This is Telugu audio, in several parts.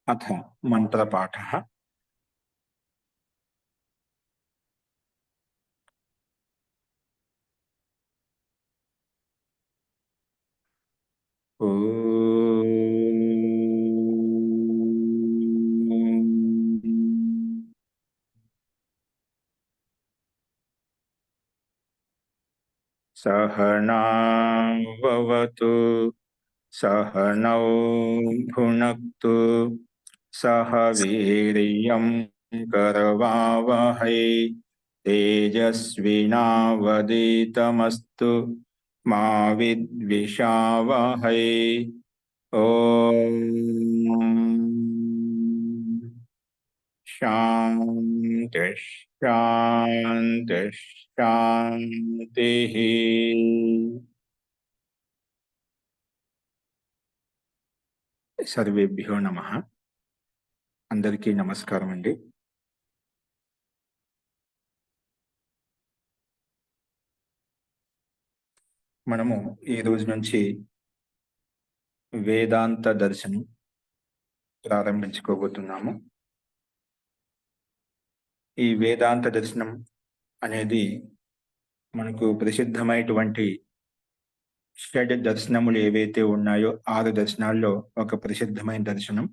अथ मन्त्रपाठः। सहनां भवतु सहनौ भुनक्तु सह वीर्यं करवावहै तेजस्विनावधीतमस्तु मा विद्विषावहै। ॐ शान्ति शान्ति शान्तिः। సర్వేభ్యో నమః. అందరికీ నమస్కారం అండి. మనము ఈ రోజు నుంచి వేదాంత దర్శనం ప్రారంభించుకోబోతున్నాము. ఈ వేదాంత దర్శనం అనేది మనకు ప్రసిద్ధమైనటువంటి షడ్ దర్శనములు ఏవైతే ఉన్నాయో 6 దర్శనాల్లో ఒక ప్రసిద్ధమైన దర్శనం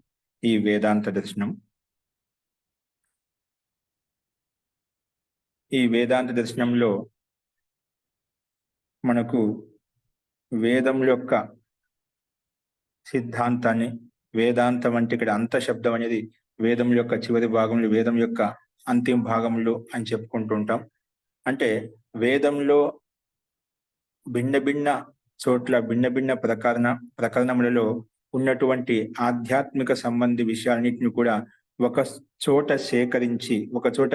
ఈ వేదాంత దర్శనం. ఈ వేదాంత దర్శనంలో మనకు వేదం యొక్క సిద్ధాంతాన్ని, వేదాంతం అంటే ఇక్కడ అంత శబ్దం అనేది వేదం యొక్క చివరి భాగంలో, వేదం యొక్క అంతిమ భాగంలో అని చెప్పుకుంటూ ఉంటాం. అంటే వేదంలో భిన్న భిన్న చోట్ల భిన్న భిన్న ప్రకరణములలో ఉన్నటువంటి ఆధ్యాత్మిక సంబంధి విషయాలన్నింటిని కూడా ఒక చోట సేకరించి ఒక చోట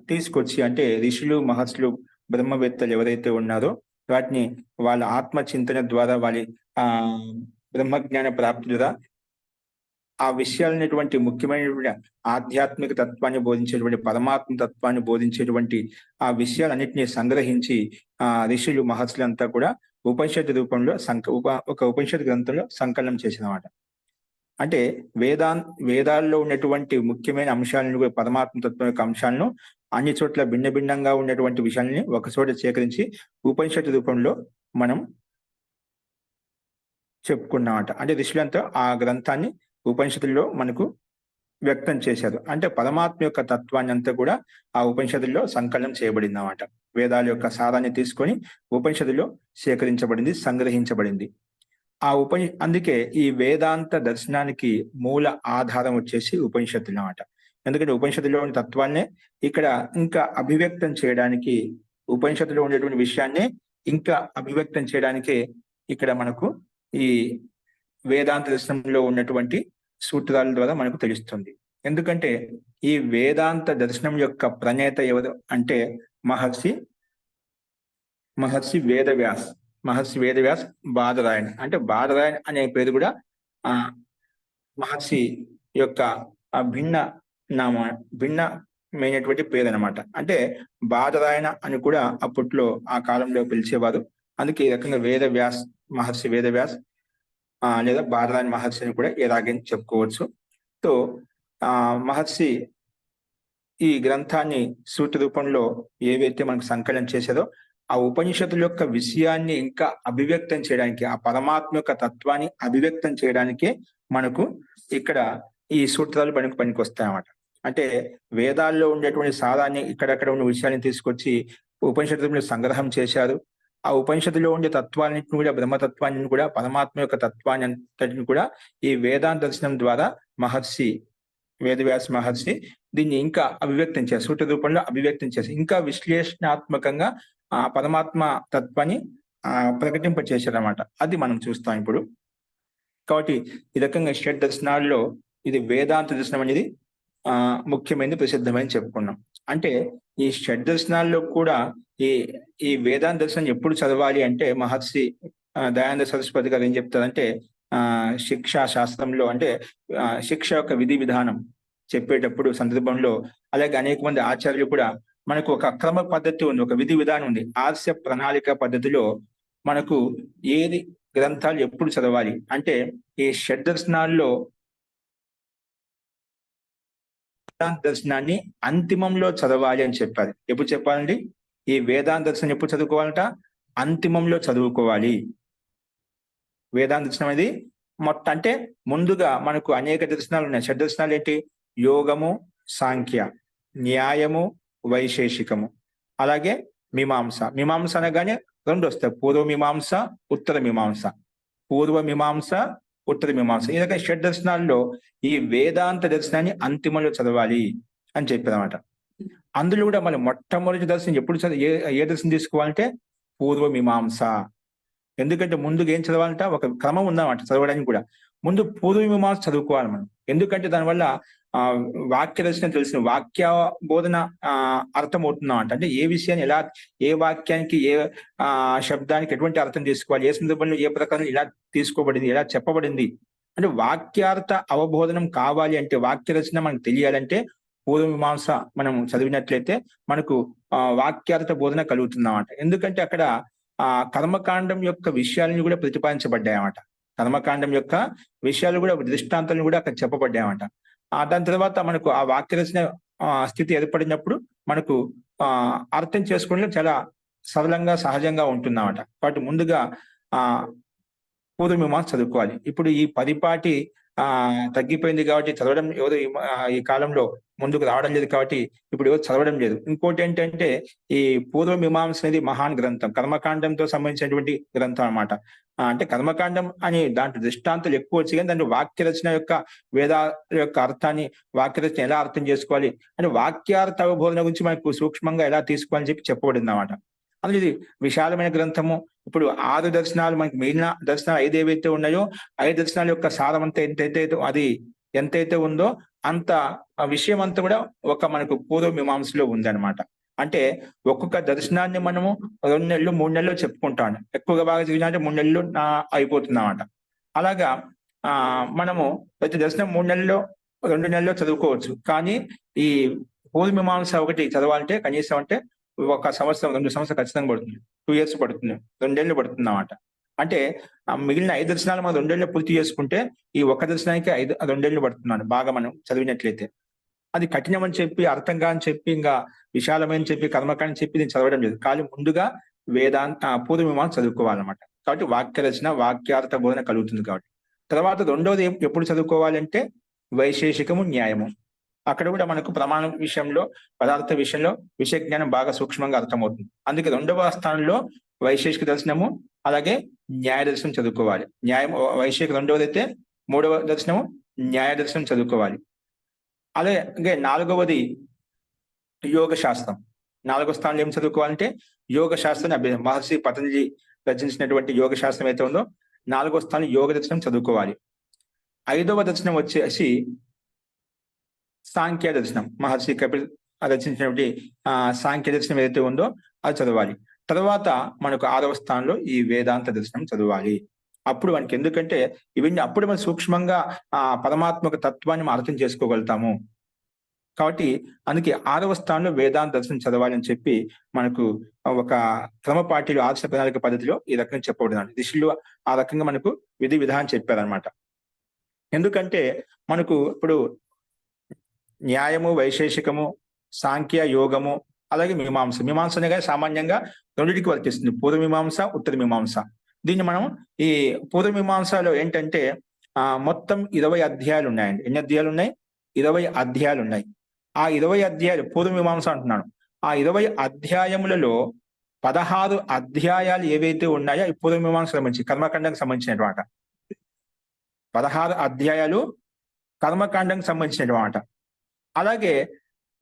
తీసుకొచ్చి, అంటే ఋషులు మహర్షులు బ్రహ్మవేత్తలు ఎవరైతే ఉన్నారో వాటిని వాళ్ళ ఆత్మ చింతన ద్వారా, వాళ్ళ బ్రహ్మజ్ఞాన ప్రాప్తి ద్వారా ఆ విషయాలనేటువంటి ముఖ్యమైనటువంటి ఆధ్యాత్మిక తత్వాన్ని బోధించేటువంటి, పరమాత్మ తత్వాన్ని బోధించేటువంటి ఆ విషయాలన్నింటినీ సంగ్రహించి ఋషులు మహర్షులంతా కూడా ఉపనిషత్తు రూపంలో ఒక ఉపనిషత్తు గ్రంథంలో సంకలనం చేసినమాట. అంటే వేదాల్లో ఉన్నటువంటి ముఖ్యమైన అంశాలను, పరమాత్మ తత్వం యొక్క అంశాలను అన్ని చోట్ల భిన్న భిన్నంగా ఉన్నటువంటి విషయాలని ఒక చోట సేకరించి ఉపనిషత్తు రూపంలో మనం చెప్పుకున్నామట. అంటే ఋషులంతా ఆ గ్రంథాన్ని ఉపనిషత్తుల్లో మనకు వ్యక్తం చేశారు. అంటే పరమాత్మ యొక్క తత్వాన్ని అంతా కూడా ఆ ఉపనిషత్తుల్లో సంకలనం చేయబడింది అన్నమాట. వేదాల యొక్క సారాన్ని తీసుకొని ఉపనిషత్తుల్లో సేకరించబడింది, సంగ్రహించబడింది. అందుకే ఈ వేదాంత దర్శనానికి మూల ఆధారం వచ్చేసి ఉపనిషత్తులు అన్నమాట. ఎందుకంటే ఉపనిషత్తులోని తత్వాన్నే ఇక్కడ ఇంకా అభివ్యక్తం చేయడానికి, ఉపనిషత్తులో ఉండేటువంటి విషయాన్ని ఇంకా అభివ్యక్తం చేయడానికే ఇక్కడ మనకు ఈ వేదాంత దర్శనంలో ఉన్నటువంటి సూత్రాల ద్వారా మనకు తెలుస్తుంది. ఎందుకంటే ఈ వేదాంత దర్శనం యొక్క ప్రణేత ఎవరు అంటే మహర్షి వేదవ్యాస్. బాదరాయణ. అంటే బాదరాయణ అనే పేరు కూడా మహర్షి యొక్క భిన్నమైనటువంటి పేరు అనమాట. అంటే బాదరాయణ అని కూడా అప్పట్లో ఆ కాలంలో పిలిచేవారు. అందుకే ఈ రకంగా మహర్షి వేదవ్యాస్ లేదా బాదరాయణ మహర్షి అని కూడా ఎలాగని చెప్పుకోవచ్చు. తో మహర్షి ఈ గ్రంథాన్ని సూత్ర రూపంలో ఏవైతే మనకు సంకలనం చేశారో ఆ ఉపనిషత్తుల యొక్క విషయాన్ని ఇంకా అభివ్యక్తం చేయడానికి, ఆ పరమాత్మ యొక్క తత్వాన్ని అభివ్యక్తం చేయడానికే మనకు ఇక్కడ ఈ సూత్రాలు పనికొస్తాయన్నమాట. అంటే వేదాల్లో ఉండేటువంటి సారాన్ని, ఇక్కడక్కడ ఉన్న విషయాన్ని తీసుకొచ్చి ఉపనిషత్తులను సంగ్రహం చేశారు. ఆ ఉపనిషత్తులో ఉండే తత్వాన్నింటిని కూడా, బ్రహ్మతత్వాన్ని కూడా, పరమాత్మ యొక్క తత్వాన్ని అంతటిని కూడా ఈ వేదాంత దర్శనం ద్వారా వేదవ్యాస మహర్షి దీన్ని ఇంకా అభివ్యక్తం చేశారు, సూత్ర రూపంలో అభివ్యక్తం చేశారు. ఇంకా విశ్లేషణాత్మకంగా ఆ పరమాత్మ తత్వాన్ని ప్రకటింపచేశారన్నమాట. అది మనం చూస్తాం ఇప్పుడు. కాబట్టి ఈ రకంగా షడ్ దర్శనాల్లో ఇది వేదాంత దర్శనం అనేది ముఖ్యమైనది, ప్రసిద్ధమైనది చెప్పుకున్నాం. అంటే ఈ షడ్ దర్శనాల్లో కూడా ఈ వేదాంత దర్శనం ఎప్పుడు చదవాలి అంటే మహర్షి దయానంద సరస్వతి గారు ఏం చెప్తారంటే శిక్షా శాస్త్రంలో, అంటే శిక్ష యొక్క విధి విధానం చెప్పేటప్పుడు సందర్భంలో, అలాగే అనేక మంది ఆచార్యులు కూడా మనకు ఒక క్రమ పద్ధతి ఉంది, ఒక విధి విధానం ఉంది. ఆర్ష ప్రణాళిక పద్ధతిలో మనకు ఏది గ్రంథాలు ఎప్పుడు చదవాలి అంటే ఈ షడ్ దర్శనాల్లో వేదాంత దర్శనాన్ని అంతిమంలో చదవాలి అని చెప్పారు. ఎప్పుడు చెప్పాలండి? ఈ వేదాంత దర్శనం ఎప్పుడు చదువుకోవాలంట? అంతిమంలో చదువుకోవాలి. వేదాంత దర్శనం అనేది అంటే ముందుగా మనకు అనేక దర్శనాలు ఉన్నాయి. షడ్దర్శనాలు ఏంటి? యోగము, సాంఖ్య, న్యాయము, వైశేషికము, అలాగే మీమాంస. మీమాంస అనగానే రెండు వస్తాయి: పూర్వ మీమాంస, ఉత్తర మీమాంస. పూర్వ మీమాంస, ఉత్తర మీమాంస. ఈ రకంగా షడ్దర్శనాల్లో ఈ వేదాంత దర్శనాన్ని అంతిమంలో చదవాలి అని చెప్పారన్నమాట. అందులో కూడా మళ్ళీ మొట్టమొదటి దర్శనం ఎప్పుడు ఏ దర్శనం తీసుకోవాలంటే పూర్వ మీమాంస. ఎందుకంటే ముందుగా ఏం చదవాలంట? ఒక క్రమం ఉందన్నమాట చదవడానికి కూడా. ముందు పూర్వ మీమాంస చదువుకోవాలి మనం. ఎందుకంటే దానివల్ల వాక్య దర్శనం తెలిసిన వాక్య బోధన అర్థం అవుతుందన్నమాట. అంటే ఏ విషయాన్ని ఎలా, ఏ వాక్యానికి, ఏ శబ్దానికి ఎటువంటి అర్థం తీసుకోవాలి, ఏ సందర్భంలో ఏ ప్రకారం ఇలా తీసుకోబడింది, ఎలా చెప్పబడింది అంటే వాక్యార్థ అవబోధనం కావాలి అంటే, వాక్య రచన మనకు తెలియాలంటే పూర్వ మీమాంస మనం చదివినట్లయితే మనకు వాక్యార్థ బోధన కలుగుతుందన్నమాట. ఎందుకంటే అక్కడ కర్మకాండం యొక్క విషయాలను కూడా ప్రతిపాదించబడ్డాయన్నమాట. కర్మకాండం యొక్క విషయాలు కూడా, దృష్టాంతాలను కూడా అక్కడ చెప్పబడ్డాయన్నమాట. దాని తర్వాత మనకు ఆ వాక్య రచన స్థితి ఏర్పడినప్పుడు మనకు అర్థం చేసుకోవడంలో చాలా సరళంగా, సహజంగా ఉంటుందన్నమాట. కాబట్టి ముందుగా పూర్వ మీమాంస చదువుకోవాలి. ఇప్పుడు ఈ పరిపాటి తగ్గిపోయింది కాబట్టి చదవడం ఎవరు ఈ కాలంలో ముందుకు రావడం లేదు కాబట్టి ఇప్పుడు ఎవరు చదవడం లేదు. ఇంకోటి ఏంటంటే ఈ పూర్వ మీమాంస అనేది మహాన్ గ్రంథం, కర్మకాండంతో సంబంధించినటువంటి గ్రంథం అన్నమాట. అంటే కర్మకాండం అని దాంట్లో దృష్టాంతాలు ఎక్కువ వచ్చి కానీ దాంట్లో వాక్య రచన యొక్క, వేదాల యొక్క అర్థాన్ని, వాక్య రచన ఎలా అర్థం చేసుకోవాలి అంటే వాక్యార్థ అవబోధన గురించి మనకు సూక్ష్మంగా ఎలా తీసుకోవాలని చెప్పి చెప్పబడింది అన్నమాట. అందులో ఇది విశాలమైన గ్రంథము. ఇప్పుడు 6 దర్శనాలు, మనకి మిగిలిన దర్శనాలు 5 ఏవైతే ఉన్నాయో 5 దర్శనాల యొక్క సారం అంతా ఎంతైతే ఉందో అంత విషయం అంతా కూడా ఒక మనకు పూర్వ మీమాంసలో ఉందన్నమాట. అంటే ఒక్కొక్క దర్శనాన్ని మనము 2 నెలలు, 3 నెలలు చెప్పుకుంటాం. ఎక్కువగా బాగా చదివినా 3 నెలలు అయిపోతుందన్నమాట. అలాగా మనము ప్రతి దర్శనం 3 నెలల్లో, 2 నెలల్లో చదువుకోవచ్చు. కానీ ఈ పూర్వ మీమాంస ఒకటి చదవాలంటే కనీసం అంటే 1 సంవత్సరం, 2 సంవత్సరాలు ఖచ్చితంగా పడుతుంది. 2 years పడుతుంది, 2 ఏళ్ళు పడుతుంది అన్నమాట. అంటే మిగిలిన 5 దర్శనాలు మనం 2 ఏళ్ళు పూర్తి చేసుకుంటే ఈ ఒక్క దర్శనానికి 2 ఏళ్ళు పడుతున్నాను బాగా మనం చదివినట్లయితే. అది కఠినం అని చెప్పి, అర్థంగా అని చెప్పి, ఇంకా విశాలమని చెప్పి, కర్మకాండం చెప్పి నేను చదవడం లేదు. కానీ ముందుగా పూర్వ మీమాంస చదువుకోవాలన్నమాట. కాబట్టి వాక్య రచన, వాక్యార్థ బోధన కలుగుతుంది కాబట్టి. తర్వాత రెండవది ఎప్పుడు చదువుకోవాలంటే వైశేషికము, న్యాయము. అక్కడ కూడా మనకు ప్రమాణం విషయంలో, పదార్థ విషయంలో విషయ జ్ఞానం బాగా సూక్ష్మంగా అర్థమవుతుంది. అందుకే 2వ స్థానంలో వైశేషిక దర్శనము, అలాగే న్యాయ దర్శనం చదువుకోవాలి. వైశేషిక 2వది అయితే, 3వ దర్శనము న్యాయ దర్శనం చదువుకోవాలి. అలాగే 4వది యోగ శాస్త్రం. 4వ స్థానంలో ఏం చదువుకోవాలంటే యోగ శాస్త్రాన్ని మహర్షి పతంజలి రచించినటువంటి యోగ శాస్త్రం అయితే ఉందో 4వ స్థానం యోగ దర్శనం చదువుకోవాలి. 5వ దర్శనం వచ్చేసి సాంఖ్య దర్శనం. మహర్షి కపిల్ రచించినటువంటి సాంఖ్య దర్శనం ఏదైతే ఉందో అది చదవాలి. తర్వాత మనకు 6వ స్థానంలో ఈ వేదాంత దర్శనం చదవాలి. అప్పుడు మనకి, ఎందుకంటే ఇవన్నీ అప్పుడు మనం సూక్ష్మంగా పరమాత్మక తత్వాన్ని మనం అర్థం చేసుకోగలుగుతాము. కాబట్టి అందుకే 6వ స్థానంలో వేదాంత దర్శనం చదవాలి అని చెప్పి మనకు ఒక క్రమపాఠిలో, ఆదర్శ ప్రణాళిక పద్ధతిలో ఈ రకంగా చెప్పబడింది. దిశలో ఆ రకంగా మనకు విధి విధానం చెప్పారనమాట. ఎందుకంటే మనకు ఇప్పుడు న్యాయము, వైశేషికము, సాంఖ్య, యోగము, అలాగే మీమాంస. మీమాంస అనగా సామాన్యంగా రెండింటికి వర్తిస్తుంది: పూర్వ మీమాంస, ఉత్తర మీమాంస. దీన్ని మనం ఈ పూర్వ మీమాంసలో ఏంటంటే మొత్తం 20 అధ్యాయాలు ఉన్నాయండి. ఎన్ని అధ్యాయాలు ఉన్నాయి? 20 అధ్యాయాలు ఉన్నాయి. ఆ 20 అధ్యాయాలు పూర్వ మీమాంస అంటున్నాను. ఆ 20 అధ్యాయములలో 16 అధ్యాయాలు ఏవైతే ఉన్నాయో ఈ పూర్వ మీమాంస సంబంధించి, కర్మకాండానికి సంబంధించినటువంటి 16 అధ్యాయాలు కర్మకాండానికి సంబంధించినటువంటి. అలాగే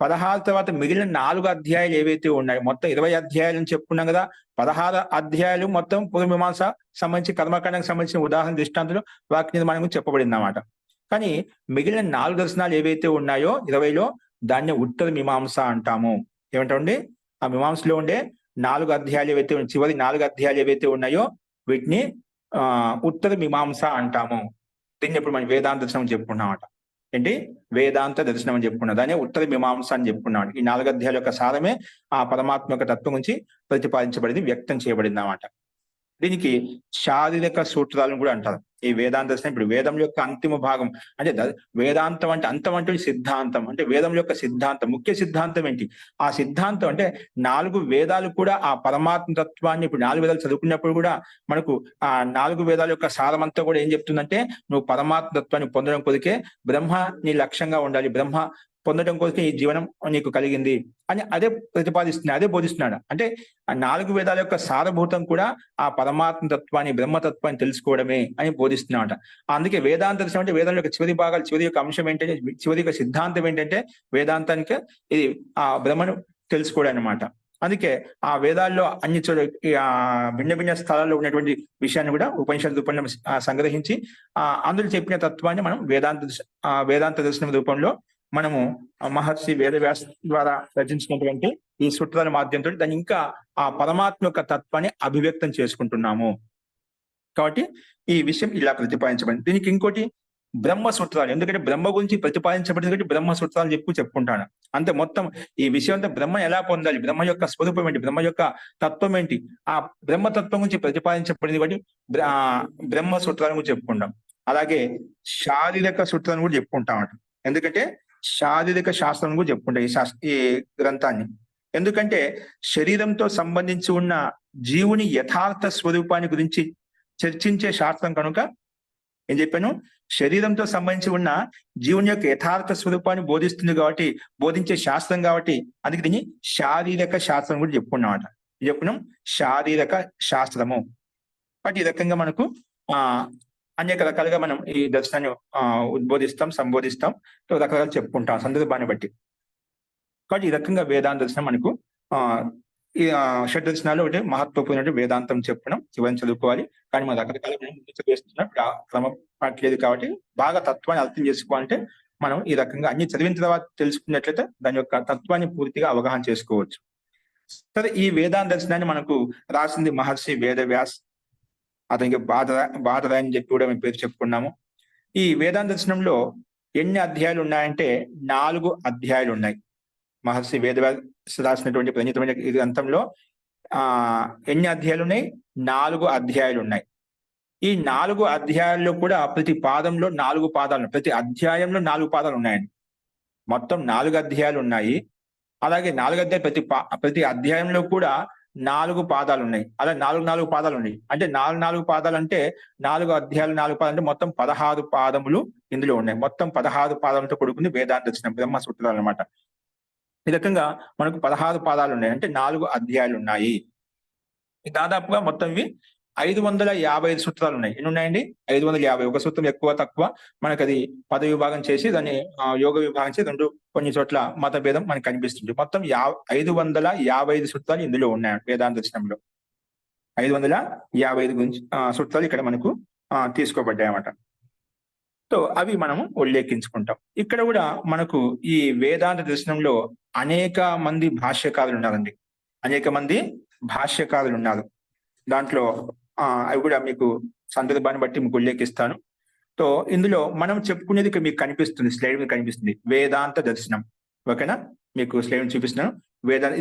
16 తర్వాత మిగిలిన 4 అధ్యాయాలు ఏవైతే ఉన్నాయో, మొత్తం 20 అధ్యాయాలు అని చెప్పుకున్నాం కదా. 16 అధ్యాయాలు మొత్తం పూర్వ మీమాంస సంబంధించి, కర్మకాండానికి సంబంధించిన ఉదాహరణ, దృష్టాంతాలు, వాక్య నిర్మాణం గురించి చెప్పబడింది అన్నమాట. కానీ మిగిలిన 4 దర్శనాలు ఏవైతే ఉన్నాయో 20లో, దాన్ని ఉత్తర మీమాంస అంటాము. ఏమంటామండి? ఆ మీమాంసలో ఉండే 4 అధ్యాయాలు ఏవైతే, చివరి 4 అధ్యాయాలు ఏవైతే ఉన్నాయో వీటిని ఉత్తర మీమాంస అంటాము. దీన్ని ఇప్పుడు మనం వేదాంత దర్శనం చెప్పుకున్నామట. ఏంటి? వేదాంత దర్శనం అని చెప్పుకున్నాం. దాన్ని ఉత్తర మీమాంస అని చెప్పుకున్నాం. ఈ 4 అధ్యాయాల యొక్క సారమే ఆ పరమాత్మ యొక్క తత్వం గురించి ప్రతిపాదించబడింది, వ్యక్తం చేయబడింది అన్నమాట. దీనికి శారీరక సూత్రాలను కూడా అంటారు. ఈ వేదాంత దర్శనం ఇప్పుడు వేదం యొక్క అంతిమ భాగం అంటే వేదాంతం అంటే అంతం అంటే సిద్ధాంతం అంటే వేదం యొక్క సిద్ధాంతం ముఖ్య సిద్ధాంతం ఏంటి? ఆ సిద్ధాంతం అంటే 4 వేదాలు కూడా ఆ పరమాత్మ తత్వాన్ని ఇప్పుడు 4 వేదాలు చదువుకున్నప్పుడు కూడా మనకు ఆ 4 వేదాల యొక్క సారమంతా కూడా ఏం చెప్తుందంటే నువ్వు పరమాత్మ తత్వాన్ని పొందడం కొరికే బ్రహ్మ నీ లక్ష్యంగా ఉండాలి. బ్రహ్మ పొందడం కోసమే ఈ జీవనం నీకు కలిగింది అని అదే ప్రతిపాదిస్తున్నాడు, అదే బోధిస్తున్నాడు. అంటే ఆ 4 వేదాల యొక్క సారభూతం కూడా ఆ పరమాత్మ తత్వాన్ని బ్రహ్మతత్వాన్ని తెలుసుకోవడమే అని బోధిస్తున్నాడు. అందుకే వేదాంత దర్శనం అంటే వేదాల యొక్క చివరి భాగాలు చివరి యొక్క అంశం ఏంటంటే చివరి యొక్క సిద్ధాంతం ఏంటంటే వేదాంతానికి ఇది ఆ బ్రహ్మను తెలుసుకోవడం అనమాట. అందుకే ఆ వేదాల్లో అన్ని భిన్న భిన్న స్థలాల్లో ఉన్నటువంటి విషయాన్ని కూడా ఉపనిషత్ రూపంలో సంగ్రహించి అందులో చెప్పిన తత్వాన్ని మనం వేదాంత దర్శనం రూపంలో మనము మహర్షి వేదవ్యాస ద్వారా రచించినటువంటి ఈ సూత్రాల మాధ్యంతో దాన్ని ఇంకా ఆ పరమాత్మ యొక్క తత్వాన్ని అభివ్యక్తం చేసుకుంటున్నాము. కాబట్టి ఈ విషయం ఇలా ప్రతిపాదించబడింది. దీనికి ఇంకోటి బ్రహ్మ సూత్రాలు, ఎందుకంటే బ్రహ్మ గురించి ప్రతిపాదించబడింది కాబట్టి బ్రహ్మ సూత్రాలు చెప్పుకుంటాను. అంతే మొత్తం ఈ విషయం అంతా బ్రహ్మ ఎలా పొందాలి, బ్రహ్మ యొక్క స్వరూపం ఏంటి, బ్రహ్మ యొక్క తత్వం ఏంటి, ఆ బ్రహ్మతత్వం గురించి ప్రతిపాదించబడింది కాబట్టి బ్రహ్మ సూత్రాలను కూడా చెప్పుకుంటాం. అలాగే శారీరక సూత్రాలను కూడా చెప్పుకుంటామట. ఎందుకంటే శారీరక శాస్త్రం కూడా చెప్పుకుంటాం ఈ గ్రంథాన్ని. ఎందుకంటే శరీరంతో సంబంధించి ఉన్న జీవుని యథార్థ స్వరూపాన్ని గురించి చర్చించే శాస్త్రం కనుక ఏం చెప్పాను, శరీరంతో సంబంధించి ఉన్న జీవుని యొక్క యథార్థ స్వరూపాన్ని బోధిస్తుంది కాబట్టి బోధించే శాస్త్రం కాబట్టి అందుకే దీన్ని శారీరక శాస్త్రం కూడా చెప్పుకున్నామట. చెప్పుకున్నాం శారీరక శాస్త్రము. కాబట్టి ఈ రకంగా మనకు అనేక రకాలుగా మనం ఈ దర్శనాన్ని ఉద్బోధిస్తాం, సంబోధిస్తాం, రకరకాలు చెప్పుకుంటాం సందర్భాన్ని బట్టి. కాబట్టి ఈ రకంగా వేదాంత దర్శనం మనకు ఈ షడ్ దర్శనాలు ఒకటి మహత్వపూర్ణ వేదాంతం చెప్పడం చివరిని చదువుకోవాలి. కానీ మన రకరకాల చదివేస్తున్నప్పుడు క్రమం పట్టలేదు కాబట్టి బాగా తత్వాన్ని అర్థం చేసుకోవాలంటే మనం ఈ రకంగా అన్ని చదివిన తర్వాత తెలుసుకున్నట్లయితే దాని యొక్క తత్వాన్ని పూర్తిగా అవగాహన చేసుకోవచ్చు. సరే, ఈ వేదాంత దర్శనాన్ని మనకు రాసింది మహర్షి వేదవ్యాస్. అతనికి బాధరాయ్ అని చెప్పి కూడా మేము పేరు చెప్పుకున్నాము. ఈ వేదాంత దర్శనంలో ఎన్ని అధ్యాయాలు ఉన్నాయంటే 4 అధ్యాయాలు ఉన్నాయి. మహర్షి వేదవ్యాస్ రాసినటువంటి ప్రణీతమైన ఈ గ్రంథంలో ఎన్ని అధ్యాయాలు ఉన్నాయి? 4 అధ్యాయాలు ఉన్నాయి. ఈ 4 అధ్యాయాల్లో కూడా ప్రతి పాదంలో 4 పాదాలు, ప్రతి అధ్యాయంలో 4 పాదాలు ఉన్నాయండి. మొత్తం 4 అధ్యాయాలు ఉన్నాయి. అలాగే 4 అధ్యాయాలు ప్రతి అధ్యాయంలో కూడా 4 పాదాలు ఉన్నాయి. అలా 4 పాదాలు ఉన్నాయి. అంటే 4 పాదాలు అంటే 4 అధ్యాయాలు 4 పాదాలు అంటే మొత్తం 16 పాదములు ఇందులో ఉన్నాయి. మొత్తం 16 పాదాలతో కూడుకుంది వేదాంత దర్శనం, బ్రహ్మ సూత్రాలు అనమాట. ఈ రకంగా మనకు 16 పాదాలు ఉన్నాయి, అంటే 4 అధ్యాయాలు ఉన్నాయి. దాదాపుగా మొత్తం ఇవి 555 సూత్రాలు ఉన్నాయి. ఎన్ని ఉన్నాయండి? 550. ఒక సూత్రం ఎక్కువ తక్కువ మనకు అది పద విభాగం చేసి దాన్ని యోగ విభాగం చేసి 2 కొన్ని చోట్ల మతభేదం మనకు కనిపిస్తుంది. మొత్తం 555 సూత్రాలు ఇందులో ఉన్నాయి వేదాంత దర్శనంలో. 555 గురించి సూత్రాలు ఇక్కడ మనకు తీసుకోబడ్డాయి అన్నమాట. సో అవి మనము ఉల్లేఖించుకుంటాం. ఇక్కడ కూడా మనకు ఈ వేదాంత దర్శనంలో అనేక మంది భాష్యకారులు ఉన్నారండి. అనేక మంది భాష్యకారులు ఉన్నారు. దాంట్లో అవి కూడా మీకు సందర్భాన్ని బట్టి మీకు ఉల్లేఖిస్తాను. సో ఇందులో మనం చెప్పుకునేది మీకు కనిపిస్తుంది, స్లైడ్ మీద కనిపిస్తుంది, వేదాంత దర్శనం. ఓకేనా? మీకు స్లైడ్ చూపిస్తున్నాను.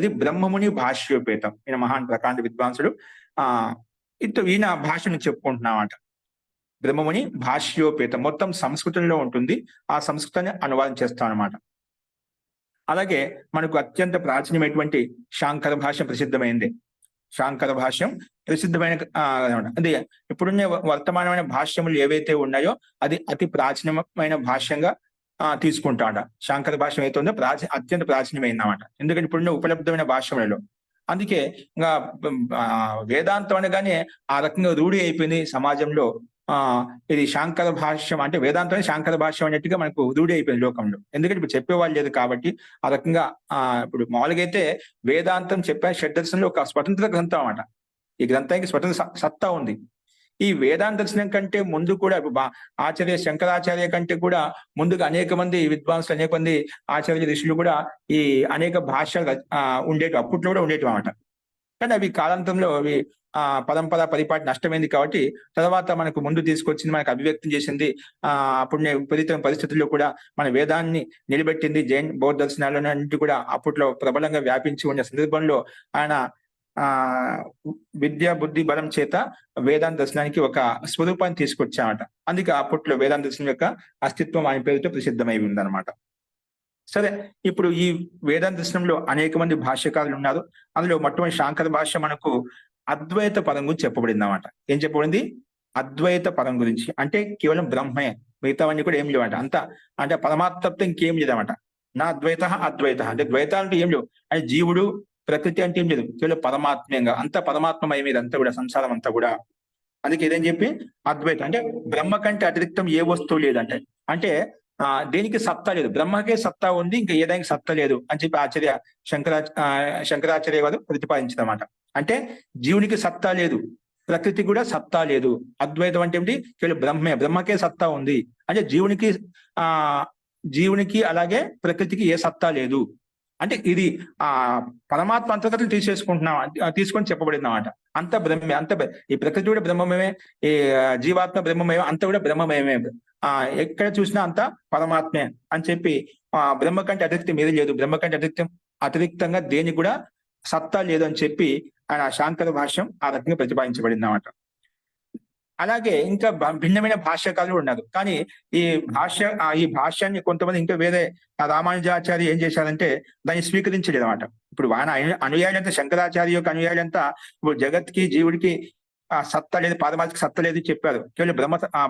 ఇది బ్రహ్మముని భాష్యోపేతం. ఈయన మహాన్ ప్రకాండ విద్వాంసుడు. ఈయన భాషను చెప్పుకుంటున్నామాట. బ్రహ్మముని భాష్యోపేతం మొత్తం సంస్కృతంలో ఉంటుంది. ఆ సంస్కృతాన్ని అనువాదం చేస్తాం అనమాట. అలాగే మనకు అత్యంత ప్రాచీనమైనటువంటి శాంకర భాష్యం ప్రసిద్ధమైంది. శాంకర భాష్యం ప్రసిద్ధమైన అది ఇప్పుడున్న వర్తమానమైన భాష్యములు ఏవైతే ఉన్నాయో అది అతి ప్రాచీనమైన భాష్యంగా తీసుకుంటాడ. శాంకర భాష్యం అయితే ఉందో అత్యంత ప్రాచీనమైంది అన్నమాట. ఎందుకంటే ఇప్పుడున్న ఉపలబ్ధమైన భాష్యములలో. అందుకే ఇంకా వేదాంతం అనగానే ఆ రకంగా రూఢి అయిపోయింది సమాజంలో. ఇది శాంకర భాష్యం అంటే వేదాంతం శాంకర భాష్యం అన్నట్టుగా మనకు రూఢి అయిపోయింది లోకంలో. ఎందుకంటే ఇప్పుడు చెప్పేవాళ్ళు లేదు కాబట్టి ఆ రకంగా ఇప్పుడు మామూలుగా అయితే వేదాంతం చెప్పే షడ్దర్శనంలో ఒక స్వతంత్ర గ్రంథం అన్నమాట. ఈ గ్రంథానికి స్వతంత్ర సత్తా ఉంది. ఈ వేదాంత దర్శనం కంటే ముందు కూడా ఆచార్య శంకరాచార్య కంటే కూడా ముందుగా అనేక మంది విద్వాంసులు, అనేక మంది ఆచార్య ఋషులు కూడా ఈ అనేక భాషలు ఉండేవి, అప్పట్లో కూడా ఉండేవి అన్నమాట. కానీ అవి కాలాంతంలో అవి పరంపర పరిపాటి నష్టమైంది కాబట్టి తర్వాత మనకు ముందు తీసుకొచ్చింది, మనకు అభివ్యక్తం చేసింది. అప్పుడు విపరీతమైన పరిస్థితుల్లో కూడా మన వేదాన్ని నిలబెట్టింది. జైన్ బౌద్ధ దర్శనాలన్నింటి కూడా అప్పట్లో ప్రబలంగా వ్యాపించి ఉన్న సందర్భంలో ఆయన ఆ విద్య బుద్ధి బలం చేత వేదాంత దర్శనానికి ఒక స్వరూపాన్ని తీసుకొచ్చామట. అందుకే అప్పట్లో వేదాంత దర్శనం యొక్క అస్తిత్వం ఆయన పేరుతో ప్రసిద్ధమై ఉందన్నమాట. సరే, ఇప్పుడు ఈ వేదాంత దర్శనంలో అనేక మంది భాష్యకారులు ఉన్నారు. అందులో మొట్టమొదటి శాంకర భాష్య మనకు అద్వైత పదం గురించి చెప్పబడింది అన్నమాట. ఏం చెప్పబడింది? అద్వైత పదం గురించి. అంటే కేవలం బ్రహ్మే, మిగతావన్నీ కూడా ఏం లేవట. అంతా అంటే పరమాత్మతో ఇంకేం లేదన్నమాట. నా అద్వైత అద్వైత అంటే ద్వైతాలు అంటే ఏం లేవు. అంటే జీవుడు ప్రకృతి అంటే ఏం లేదు, కేవలం పరమాత్మీయంగా అంతా పరమాత్మమయం ఇదంతా కూడా, సంసారం అంతా కూడా. అందుకే ఇదేం చెప్పి అద్వైతం అంటే బ్రహ్మ కంటే అతిరిక్తం ఏ వస్తువు లేదంటే, అంటే దేనికి సత్తా లేదు, బ్రహ్మకే సత్తా ఉంది, ఇంకా ఏదానికి సత్తా లేదు అని చెప్పి ఆచార్య శంకరాచార్య వారు ప్రతిపాదించారన్నమాట. అంటే జీవునికి సత్తా లేదు, ప్రకృతి కూడా సత్తా లేదు. అద్వైతం అంటే ఏమిటి? కేవలం బ్రహ్మే, బ్రహ్మకే సత్తా ఉంది. అంటే జీవునికి అలాగే ప్రకృతికి ఏ సత్తా లేదు. అంటే ఇది పరమాత్మ అంతర్గతం తీసుకొని చెప్పబడింది అన్నమాట. అంత బ్రహ్మే, ఈ ప్రకృతి కూడా బ్రహ్మమయమే, ఈ జీవాత్మ బ్రహ్మమయమే, అంత కూడా బ్రహ్మమయమే. ఎక్కడ చూసినా అంత పరమాత్మే అని చెప్పి బ్రహ్మ కంటే అతిరిక్తం ఏది లేదు, బ్రహ్మ కంటే అతిరిక్తంగా దేనికి కూడా సత్తా లేదు అని చెప్పి ఆయన శాంకర భాష్యం ఆ రకంగా ప్రతిపాదించబడింది అన్నమాట. అలాగే ఇంకా భిన్నమైన భాష్యకారులు ఉన్నారు. కానీ ఈ భాష్యాన్ని కొంతమంది ఇంకా వేరే రామానుజాచార్య ఏం చేశారంటే దాన్ని స్వీకరించలేదు అన్నమాట. ఇప్పుడు ఆయన అనుయాయులంతా, శంకరాచార్య యొక్క అనుయాయులంతా ఇప్పుడు జగత్కి జీవుడికి సత్తా లేదు, పారమార్థిక సత్తా లేదు చెప్పారు. కేవలం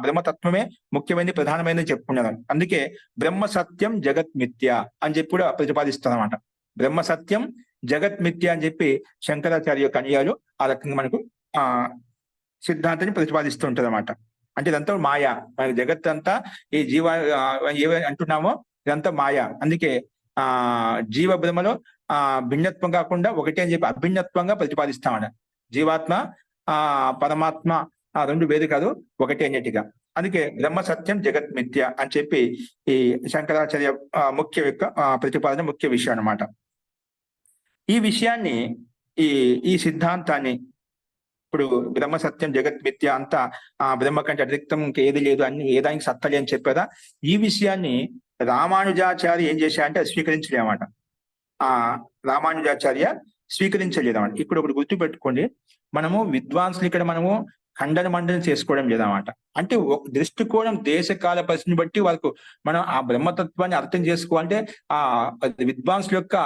బ్రహ్మతత్వమే ముఖ్యమైనది, ప్రధానమైనది చెప్పుకున్నారు. అందుకే బ్రహ్మ సత్యం జగత్ మిథ్య అని చెప్పి కూడా ప్రతిపాదిస్తారు అన్నమాట. బ్రహ్మ సత్యం జగత్ మిథ్య అని చెప్పి శంకరాచార్య యొక్క అనుయాయులు ఆ రకంగా మనకు సిద్ధాంతాన్ని ప్రతిపాదిస్తూ ఉంటుంది అన్నమాట. అంటే ఇదంతా మాయా, మన జగత్ అంతా ఈ ఏవై అంటున్నామో ఇదంతా మాయా. అందుకే జీవ బ్రహ్మలో భిన్నత్వం కాకుండా ఒకటే అని చెప్పి అభిన్నత్వంగా ప్రతిపాదిస్తామట. జీవాత్మ పరమాత్మ రెండు వేరు కాదు, ఒకటే అన్నిటిగా. అందుకే బ్రహ్మ సత్యం జగత్ మిథ్య అని చెప్పి ఈ శంకరాచార్య ముఖ్య యొక్క ప్రతిపాదన ముఖ్య విషయం అన్నమాట. ఈ విషయాన్ని ఈ సిద్ధాంతాన్ని ఇప్పుడు బ్రహ్మ సత్యం జగత్ మిథ్య అంతా బ్రహ్మ కంటే అతిరిక్తం ఇంకేది లేదు, అన్ని ఏదానికి సత్తలే అని చెప్పారా. ఈ విషయాన్ని రామానుజాచార్య ఏం చేశారంటే అది స్వీకరించలేమాట. రామానుజాచార్య స్వీకరించలేదన్నమాట. ఇప్పుడు ఒకటి గుర్తు పెట్టుకోండి, మనము విద్వాంసులు ఇక్కడ మనము ఖండన మండనం చేసుకోవడం లేదన్నమాట. అంటే దృష్టికోణం దేశకాల పరిస్థితిని బట్టి వాళ్ళకు మనం ఆ బ్రహ్మతత్వాన్ని అర్థం చేసుకోవాలంటే విద్వాంసుల యొక్క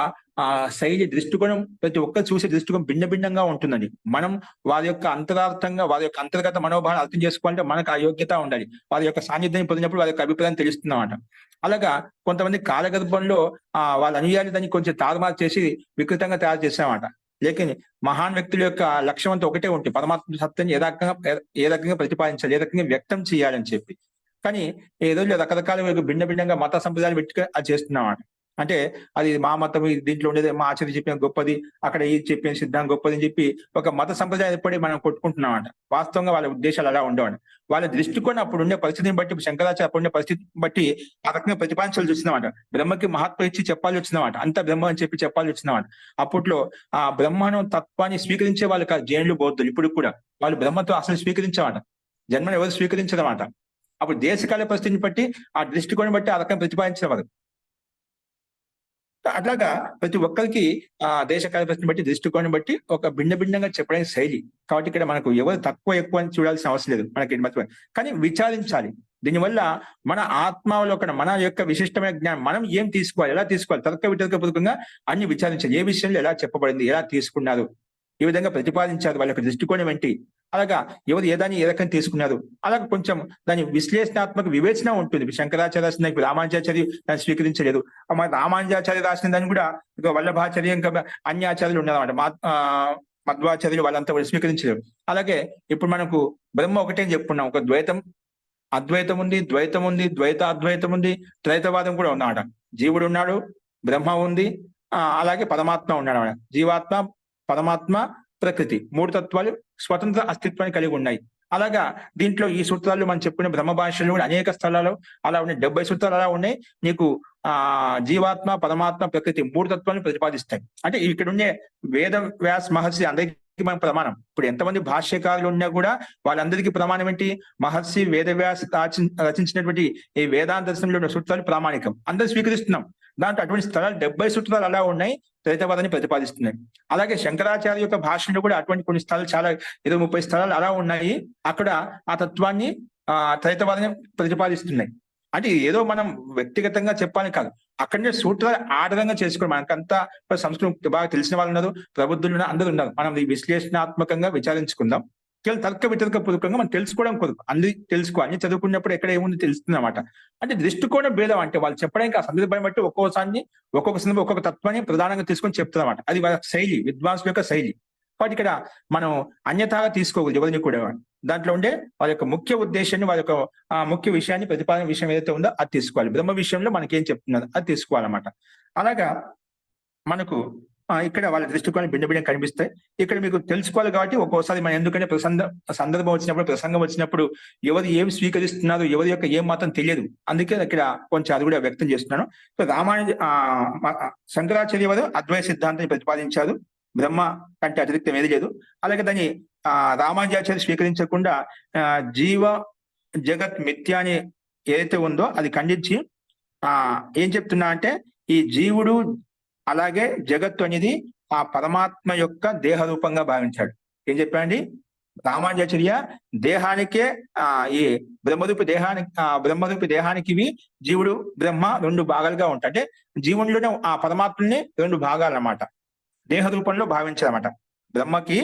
శైలి దృష్టికోణం, ప్రతి ఒక్కరు చూసే దృష్టికోణం భిన్న భిన్నంగా ఉంటుందండి. మనం వారి యొక్క అంతరార్థంగా, వారి యొక్క అంతర్గత మనోభావాన్ని అర్థం చేసుకోవాలంటే మనకు ఆ యోగ్యత ఉండాలి. వారి యొక్క సాన్నిధ్యాన్ని పొందినప్పుడు వారి యొక్క అభిప్రాయం తెలుస్తుందన్నమాట. అలాగా కొంతమంది కాలగర్భంలో వాళ్ళ అనుయాయులు దాన్ని కొంచెం తారుమారు చేసి వికృతంగా తయారు చేసామన్నమాట. లేకిన్ మహాన్ వ్యక్తుల యొక్క లక్ష్యం అంతా ఒకటే ఉంటుంది, పరమాత్మ సత్యాన్ని ఏ రకంగా ప్రతిపాదించాలి, ఏ రకంగా వ్యక్తం చేయాలని చెప్పి. కానీ ఈ రోజుల్లో రకరకాల భిన్న భిన్నంగా మత సంప్రదాయాలు పెట్టుకుని అది చేస్తున్నామన్నమాట. అంటే అది మా మతం, దీంట్లో ఉండేది మా ఆచార్య చెప్పిన గొప్పది, అక్కడ ఇది చెప్పిన సిద్ధాంతం గొప్పది అని చెప్పి ఒక మత సంప్రదాయం ఏర్పడి మనం కొట్టుకుంటున్నామంట. వాస్తవంగా వాళ్ళ ఉద్దేశాలు అలా ఉండవండి. వాళ్ళ దృష్టికోణం అప్పుడు ఉండే పరిస్థితిని బట్టి, శంకరాచార్య అప్పుడు ఉండే పరిస్థితిని బట్టి ఆ రకంగా ప్రతిపాదించాల్సి వచ్చిందన్నమాట. బ్రహ్మకి మహాత్మ ఇచ్చి చెప్పాల్సి వచ్చిందన్నమాట. అంత బ్రహ్మ అని చెప్పి చెప్పాల్సి వచ్చిందన్నమాట. అప్పట్లో ఆ బ్రహ్మను తత్వాన్ని స్వీకరించే వాళ్ళు కాదు జైన్లు, బౌద్ధులు. ఇప్పుడు కూడా వాళ్ళు బ్రహ్మతో అసలు స్వీకరించమాట, జన్మను ఎవరు స్వీకరించదన్నమాట. అప్పుడు దేశకాల పరిస్థితిని బట్టి ఆ దృష్టికోణం బట్టి ఆ రకంగా ప్రతిపాదించేవారు. అట్లాగా ప్రతి ఒక్కరికి దేశకాల పరిస్థితిని బట్టి, దృష్టికోణం బట్టి ఒక భిన్న భిన్నంగా చెప్పడానికి శైలి. కాబట్టి ఇక్కడ మనకు ఎవరు తక్కువ ఎక్కువ అని చూడాల్సిన అవసరం లేదు మనకి. కానీ విచారించాలి. దీనివల్ల మన ఆత్మావలోకన, మన యొక్క విశిష్టమైన జ్ఞానం మనం ఏం తీసుకోవాలి, ఎలా తీసుకోవాలి, వితర్కపూర్వకంగా అన్ని విచారించాలి. ఏ విషయంలో ఎలా చెప్పబడింది, ఎలా తీసుకున్నారు, ఏ విధంగా ప్రతిపాదించారు, వాళ్ళ యొక్క దృష్టికోణం ఏంటి, అలాగా ఎవరు ఏదాన్ని ఏ రకంగా తీసుకున్నారు, అలాగే కొంచెం దాని విశ్లేషణాత్మక వివేచన ఉంటుంది. శంకరాచార్య రాసిన రామానుజాచార్య దాన్ని స్వీకరించలేదు. రామానుజాచార్య రాసిన దాన్ని కూడా వల్లభాచార్య ఇంకా అన్యాచార్యులు ఉన్నారన్నమాట. మధ్వాచార్యులు వాళ్ళంతా కూడా స్వీకరించలేదు. అలాగే ఇప్పుడు మనకు బ్రహ్మ ఒకటే అని చెప్పుకున్నాం. ఒక అద్వైతం ఉంది, ద్వైతం ఉంది, అద్వైతం ఉంది, త్రైతవాదం కూడా ఉన్నాడు. జీవుడు ఉన్నాడు, బ్రహ్మ ఉంది, అలాగే పరమాత్మ ఉన్నాడు అన్నమాట. జీవాత్మ, పరమాత్మ, ప్రకృతి మూడు తత్వాలు స్వతంత్ర అస్తిత్వాన్ని కలిగి ఉన్నాయి. అలాగా దీంట్లో ఈ సూత్రాలు మనం చెప్పుకునే బ్రహ్మ భాషలో కూడా అనేక స్థలాల్లో అలా ఉన్నాయి. 70 సూత్రాలు అలా ఉన్నాయి. నీకు జీవాత్మ, పరమాత్మ, ప్రకృతి మూడు తత్వాలను ప్రతిపాదిస్తాయి. అంటే ఇక్కడ ఉండే వేద వ్యాస మహర్షి అందరికీ మనం ప్రమాణం. ఇప్పుడు ఎంతమంది భాష్యకారులు ఉన్నా కూడా వాళ్ళందరికీ ప్రమాణం ఏంటి? మహర్షి వేదవ్యాస రచించినటువంటి ఈ వేదాంత దర్శనంలో ఉన్న సూత్రాలు ప్రామాణికం, అందరూ స్వీకరిస్తున్నాం. దాంట్లో అటువంటి స్థలాలు 70 సూత్రాలు అలా ఉన్నాయి, ద్వైతవాదాన్ని ప్రతిపాదిస్తున్నాయి. అలాగే శంకరాచార్య యొక్క భాషలో కూడా అటువంటి కొన్ని స్థలాలు చాలా 20-30 స్థలాలు అలా ఉన్నాయి. అక్కడ ఆ తత్వాన్ని ద్వైతవాదాన్ని ప్రతిపాదిస్తున్నాయి. అంటే ఏదో మనం వ్యక్తిగతంగా చెప్పాలని కాదు, అక్కడనే సూత్రాలు ఆధారంగా చేసుకుని మనకంతా సంస్కృతం బాగా తెలిసిన వాళ్ళు ఉన్నారు, ప్రబుద్ధులు ఉన్నారు, అందరూ ఉన్నారు. మనం ఈ విశ్లేషణాత్మకంగా విచారించుకుందాం. కేవలం తర్క వితర్క పూర్వకంగా మనం తెలుసుకోవడం కొరకు అన్ని తెలుసుకోవాలి. అన్ని చదువుకున్నప్పుడు ఎక్కడ ఏముంది తెలుస్తుంది అనమాట. అంటే దృష్టికోణ భేదం, అంటే వాళ్ళు చెప్పడానికి ఆ సందర్భాన్ని బట్టి ఒక్కోసారి ఒక్కొక్క సందర్భం ఒక్కొక్క తత్వాన్ని ప్రధానంగా తీసుకొని చెప్తారు అనమాట. అది వాళ్ళ శైలి, విద్వాంసుల యొక్క శైలి. కాబట్టి ఇక్కడ మనం అన్యథాగా తీసుకోకూడదు ఎవరిని కూడా. దాంట్లో ఉండే వాళ్ళ యొక్క ముఖ్య ఉద్దేశాన్ని, వాళ్ళ యొక్క ముఖ్య విషయాన్ని, ప్రతిపాదన విషయం ఏదైతే ఉందో అది తీసుకోవాలి. బ్రహ్మ విషయంలో మనకేం చెప్తున్నారు అది తీసుకోవాలన్నమాట. అలాగా మనకు ఇక్కడ వాళ్ళ దృష్టికోణం భిన్న భిన్నం కనిపిస్తాయి. ఇక్కడ మీకు తెలుసుకోవాలి కాబట్టి ఒక్కోసారి మనం ఎందుకంటే సందర్భం వచ్చినప్పుడు, ప్రసంగం వచ్చినప్పుడు ఎవరు ఏమి స్వీకరిస్తున్నారు, ఎవరి యొక్క ఏం మాత్రం తెలియదు. అందుకే ఇక్కడ కొంచెం అది కూడా వ్యక్తం చేస్తున్నాను. సో శంకరాచార్య వారు అద్వైత సిద్ధాంతాన్ని ప్రతిపాదించారు. బ్రహ్మ కంటే అతిరిక్తం ఏది లేదు. అలాగే దాన్ని రామానుజాచార్య స్వీకరించకుండా జీవ జగత్ మిథ్య అని ఏదైతే ఉందో అది ఖండించి ఏం చెప్తున్నా అంటే ఈ జీవుడు అలాగే జగత్తు అనేది ఆ పరమాత్మ యొక్క దేహ రూపంగా భావించాడు. ఏం చెప్పాడండి రామానుజాచార్య? దేహానికే ఈ బ్రహ్మరూపి దేహానికి జీవుడు బ్రహ్మ రెండు భాగాలుగా ఉంటాయి. అంటే జీవునిలోనే ఆ పరమాత్మని రెండు భాగాలు అన్నమాట, దేహ రూపంలో భావించాలన్నమాట. బ్రహ్మకి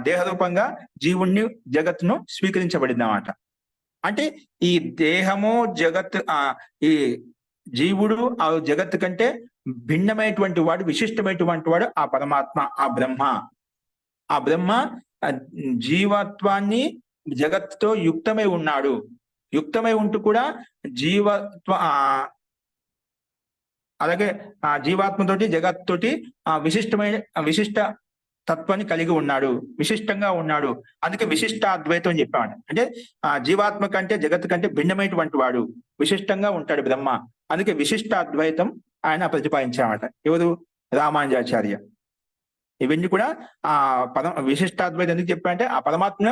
దేహ రూపంగా జీవుణ్ణి జగత్తును స్వీకరించబడింది అన్నమాట. అంటే ఈ దేహము జగత్ ఈ జీవుడు ఆ జగత్తు కంటే భిన్నమైనటువంటి వాడు, విశిష్టమైనటువంటి వాడు ఆ పరమాత్మ, ఆ బ్రహ్మ. ఆ బ్రహ్మ జీవత్వాన్ని జగత్తుతో యుక్తమై ఉన్నాడు. యుక్తమై ఉంటూ కూడా అలాగే ఆ జీవాత్మతోటి జగత్తోటి విశిష్ట తత్వాన్ని కలిగి ఉన్నాడు, విశిష్టంగా ఉన్నాడు. అందుకే విశిష్ట అద్వైతం అని చెప్పాడు. అంటే ఆ జీవాత్మ కంటే జగత్తు కంటే భిన్నమైనటువంటి వాడు, విశిష్టంగా ఉంటాడు బ్రహ్మ. అందుకే విశిష్ట అద్వైతం ఆయన ప్రతిపాదించామట. ఎవరు? రామానుజాచార్య. ఇవన్నీ కూడా విశిష్టాద్వైతం ఎందుకు చెప్పారంటే ఆ పరమాత్మ